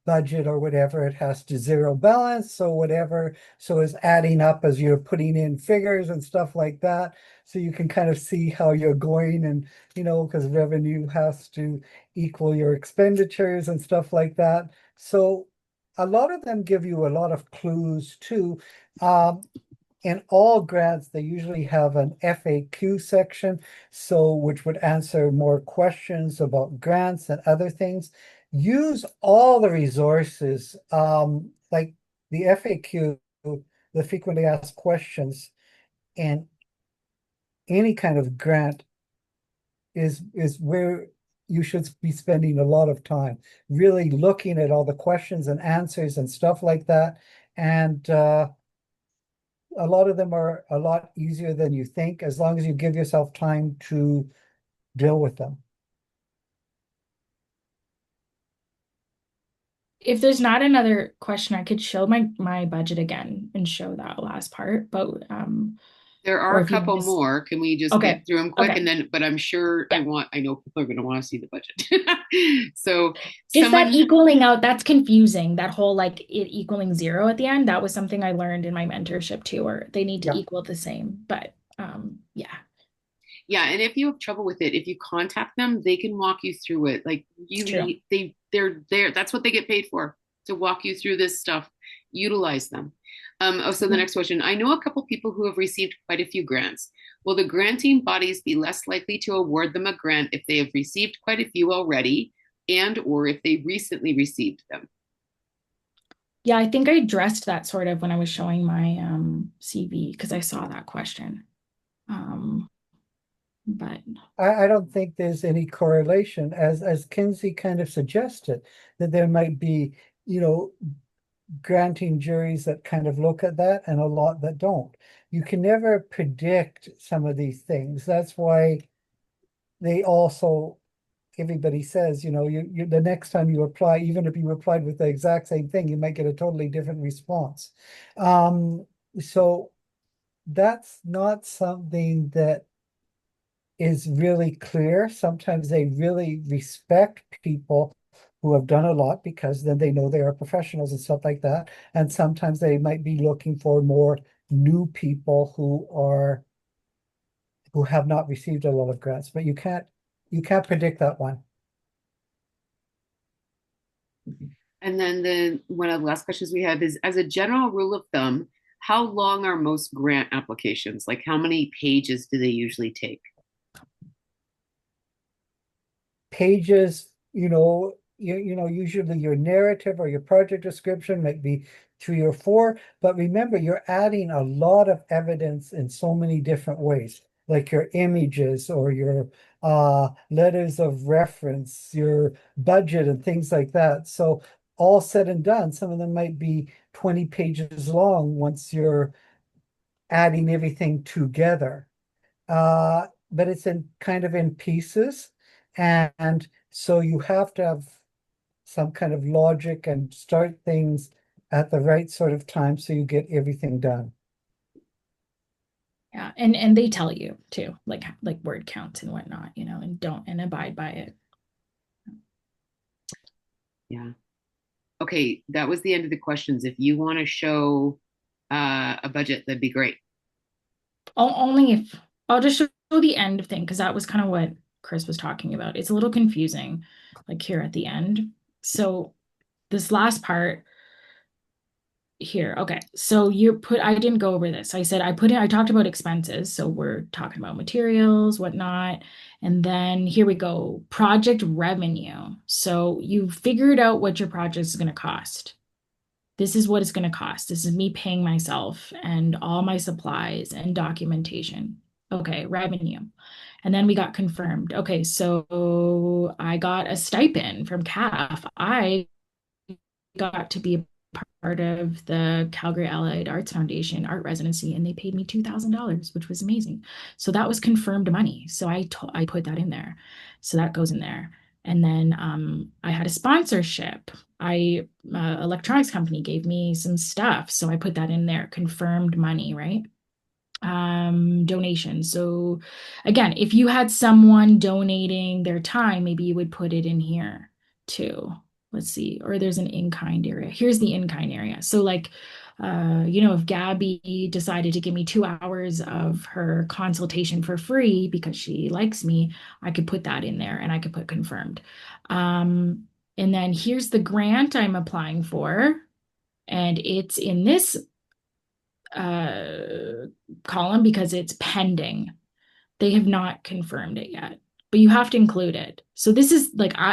budget or whatever, it has to zero balance. So whatever, so it's adding up as you're putting in figures and stuff like that. So you can kind of see how you're going and, because revenue has to equal your expenditures and stuff like that. So a lot of them give you a lot of clues too. In all grants, they usually have an FAQ section, so which would answer more questions about grants and other things. Use all the resources, like the FAQ, the frequently asked questions, and any kind of grant is where you should be spending a lot of time, really looking at all the questions and answers and stuff like that. And a lot of them are a lot easier than you think, as long as you give yourself time to deal with them. If there's not another question, I could show my budget again and show that last part. But There are or a if you couple just more. Can we just okay, get through them quick? okay, And then, but I'm sure yeah. I know people are going to want to see the budget. So Just that someone, equaling out, that's confusing. That whole like it equaling zero at the end. That was something I learned in my mentorship too, where they need to Yeah. equal the same. But yeah, yeah. And if you have trouble with it, if you contact them, they can walk you through it. Like it's true. they're there. That's what they get paid for, to walk you through this stuff. Utilize them. So the next question, I know a couple people who have received quite a few grants. Will the granting bodies be less likely to award them a grant if they have received quite a few already and or if they recently received them? Yeah, I think I addressed that sort of when I was showing my CV because I saw that question. Um, but I don't think there's any correlation, as Kinsey kind of suggested, that there might be, granting juries that kind of look at that and a lot that don't. You can never predict some of these things. That's why they also, everybody says, you the next time you apply, even if you applied with the exact same thing, you might get a totally different response. So that's not something that is really clear. Sometimes they really respect people who have done a lot because then they know they are professionals and stuff like that. And sometimes they might be looking for more new people who have not received a lot of grants, but you can't predict that one. And then one of the last questions we have is, as a general rule of thumb, how long are most grant applications? Like how many pages do they usually take? Pages, usually your narrative or your project description might be 3 or 4, but remember, you're adding a lot of evidence in so many different ways, like your images or your letters of reference, your budget and things like that. So all said and done, some of them might be 20 pages long once you're adding everything together. But it's in kind of in pieces. And so you have to have some kind of logic and start things at the right sort of time so you get everything done. Yeah. And they tell you too, like word counts and whatnot, and abide by it. Yeah. Okay, that was the end of the questions. If you want to show a budget, that'd be great. Only if I'll just show the end thing, because that was kind of what Chris was talking about. It's a little confusing, like here at the end. So this last part here. Okay. So I didn't go over this. I said I talked about expenses. So we're talking about materials, whatnot. And then here we go, project revenue. So you figured out what your project is going to cost. This is what it's going to cost. This is me paying myself and all my supplies and documentation. Okay, revenue. And then we got confirmed. Okay, so I got a stipend from CAF. I got to be a part of the Calgary Allied Arts Foundation art residency, and they paid me $2,000, which was amazing. So that was confirmed money. So I put that in there. So that goes in there. And then I had a sponsorship. Electronics company gave me some stuff, so I put that in there. Confirmed money, right? Donation. So again, if you had someone donating their time, maybe you would put it in here too. Let's see. Or there's an in-kind area. Here's the in-kind area. So like, if Gabby decided to give me 2 hours of her consultation for free because she likes me, I could put that in there and I could put confirmed. And then here's the grant I'm applying for. And it's in this column because it's pending. They have not confirmed it yet, but you have to include it. So this is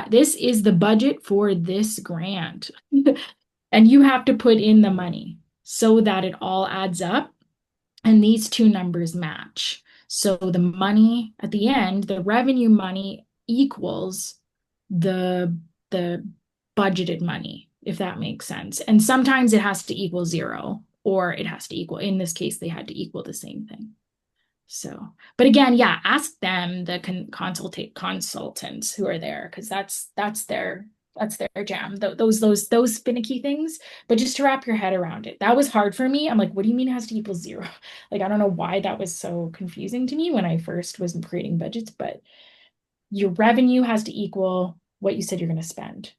this is the budget for this grant. And you have to put in the money so that it all adds up and these two numbers match. So the money at the end, the revenue money equals the budgeted money, if that makes sense. And sometimes it has to equal zero, or it has to equal, in this case, they had to equal the same thing. So, but again, yeah, ask them, the consultants who are there, because that's their jam. Those finicky things. But just to wrap your head around it, that was hard for me. I'm like, what do you mean it has to equal zero? Like, I don't know why that was so confusing to me when I first was creating budgets, but your revenue has to equal what you said you're going to spend.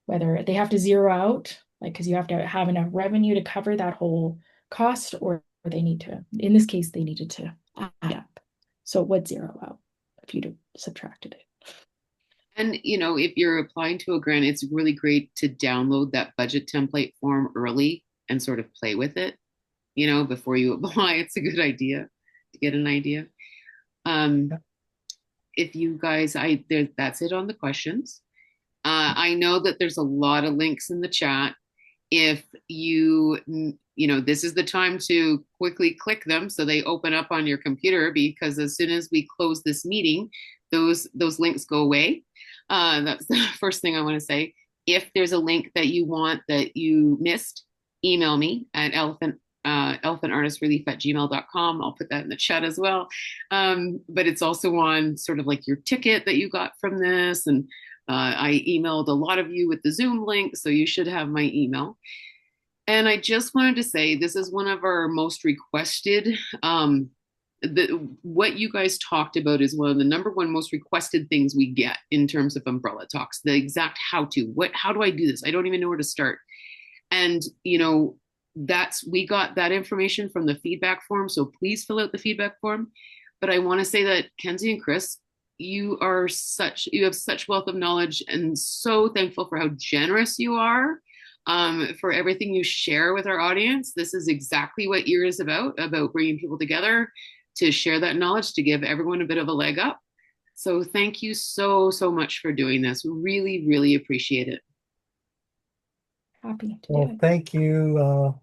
Whether they have to zero out, like, because you have to have enough revenue to cover that whole cost, or they need to, in this case, they needed to add up. So it would zero out if you'd subtracted it. And, if you're applying to a grant, it's really great to download that budget template form early and sort of play with it, before you apply. It's a good idea to get an idea. If you guys, that's it on the questions. I know that there's a lot of links in the chat. If this is the time to quickly click them so they open up on your computer, because as soon as we close this meeting, those links go away. That's the first thing I want to say. If there's a link that you want that you missed, email me at elephantartistrelief@gmail.com. I'll put that in the chat as well. But it's also on sort of like your ticket that you got from this. And I emailed a lot of you with the Zoom link, so you should have my email. And I just wanted to say, this is one of our most requested. What you guys talked about is one of the number one most requested things we get in terms of umbrella talks. The exact how do I do this? I don't even know where to start. And we got that information from the feedback form. So please fill out the feedback form. But I want to say that Kenzie and Chris, you have such wealth of knowledge, and so thankful for how generous you are, for everything you share with our audience. This is exactly what EAR is about bringing people together to share that knowledge, to give everyone a bit of a leg up. So thank you so, so much for doing this. We really, really appreciate it. Happy to Well, do it. thank you,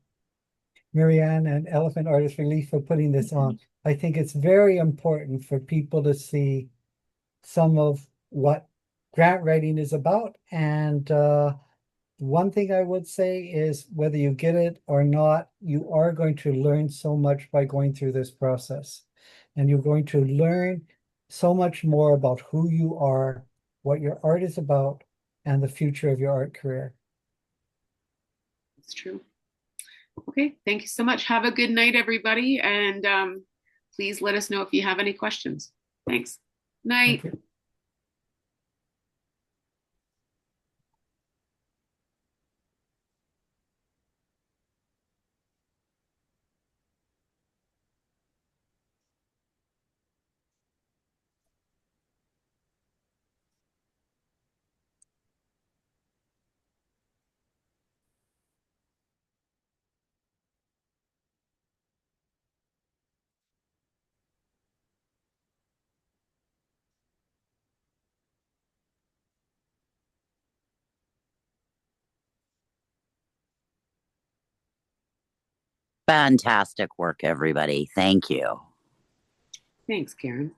Marianne and Elephant Artist Relief, for putting this on. I think it's very important for people to see some of what grant writing is about. And one thing I would say is, whether you get it or not, you are going to learn so much by going through this process. And you're going to learn so much more about who you are, what your art is about, and the future of your art career. It's true. Okay, thank you so much. Have a good night, everybody. And please let us know if you have any questions. Thanks. Night. Thank you. Fantastic work, everybody. Thank you. Thanks, Karen.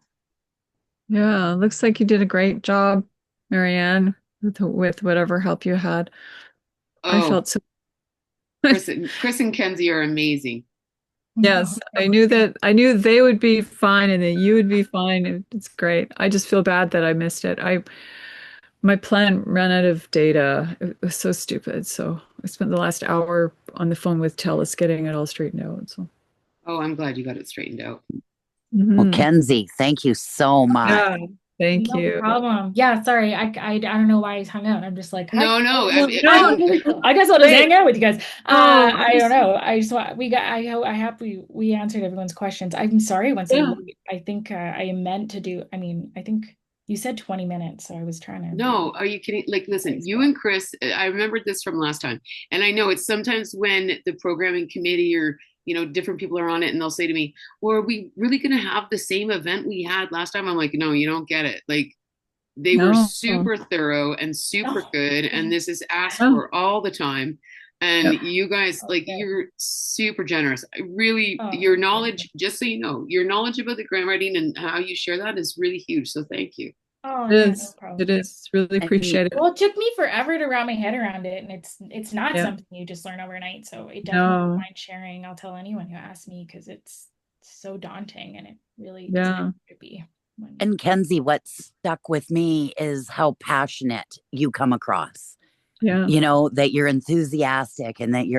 Yeah, looks like you did a great job, Marianne, with whatever help you had. I Oh, felt so. Chris and Kenzie are amazing. Yes, I knew they would be fine and that you would be fine. It's great. I just feel bad that I missed it. My plan ran out of data. It was so stupid. So I spent the last hour on the phone with Telus getting it all straightened out. So Oh, I'm glad you got it straightened out. Well, Kenzie, thank you so much. yeah, thank No you. problem. Yeah, sorry. I don't know why I hung out. I'm just like, hi. No, I guess I'll just Wait. hang out with you guys. I don't just- know. I just want I hope we answered everyone's questions. I'm sorry once Yeah. I think I meant to do. I mean, I think you said 20 minutes, so I was trying to. No, are you kidding? Like, listen, you and Chris, I remembered this from last time. And I know it's sometimes when the programming committee or, different people are on it and they'll say to me, well, are we really going to have the same event we had last time? I'm like, no, you don't get it. Like, they were No. super thorough and super good. And this is asked Yeah. for all the time. And Yep. you guys, like, Okay. you're super generous. I really, Oh, your okay. knowledge, just so you know, your knowledge about the grant writing and how you share that is really huge. So thank you. Oh, It yeah, no is. problem. It is. Really appreciate it. Well, it took me forever to wrap my head around it, and it's not Yeah. something you just learn overnight. So it definitely No. mind sharing. I'll tell anyone who asks me because it's so daunting, and it really Yeah. doesn't have to be. And Kenzie, what stuck with me is how passionate you come across. Yeah. That you're enthusiastic and that you're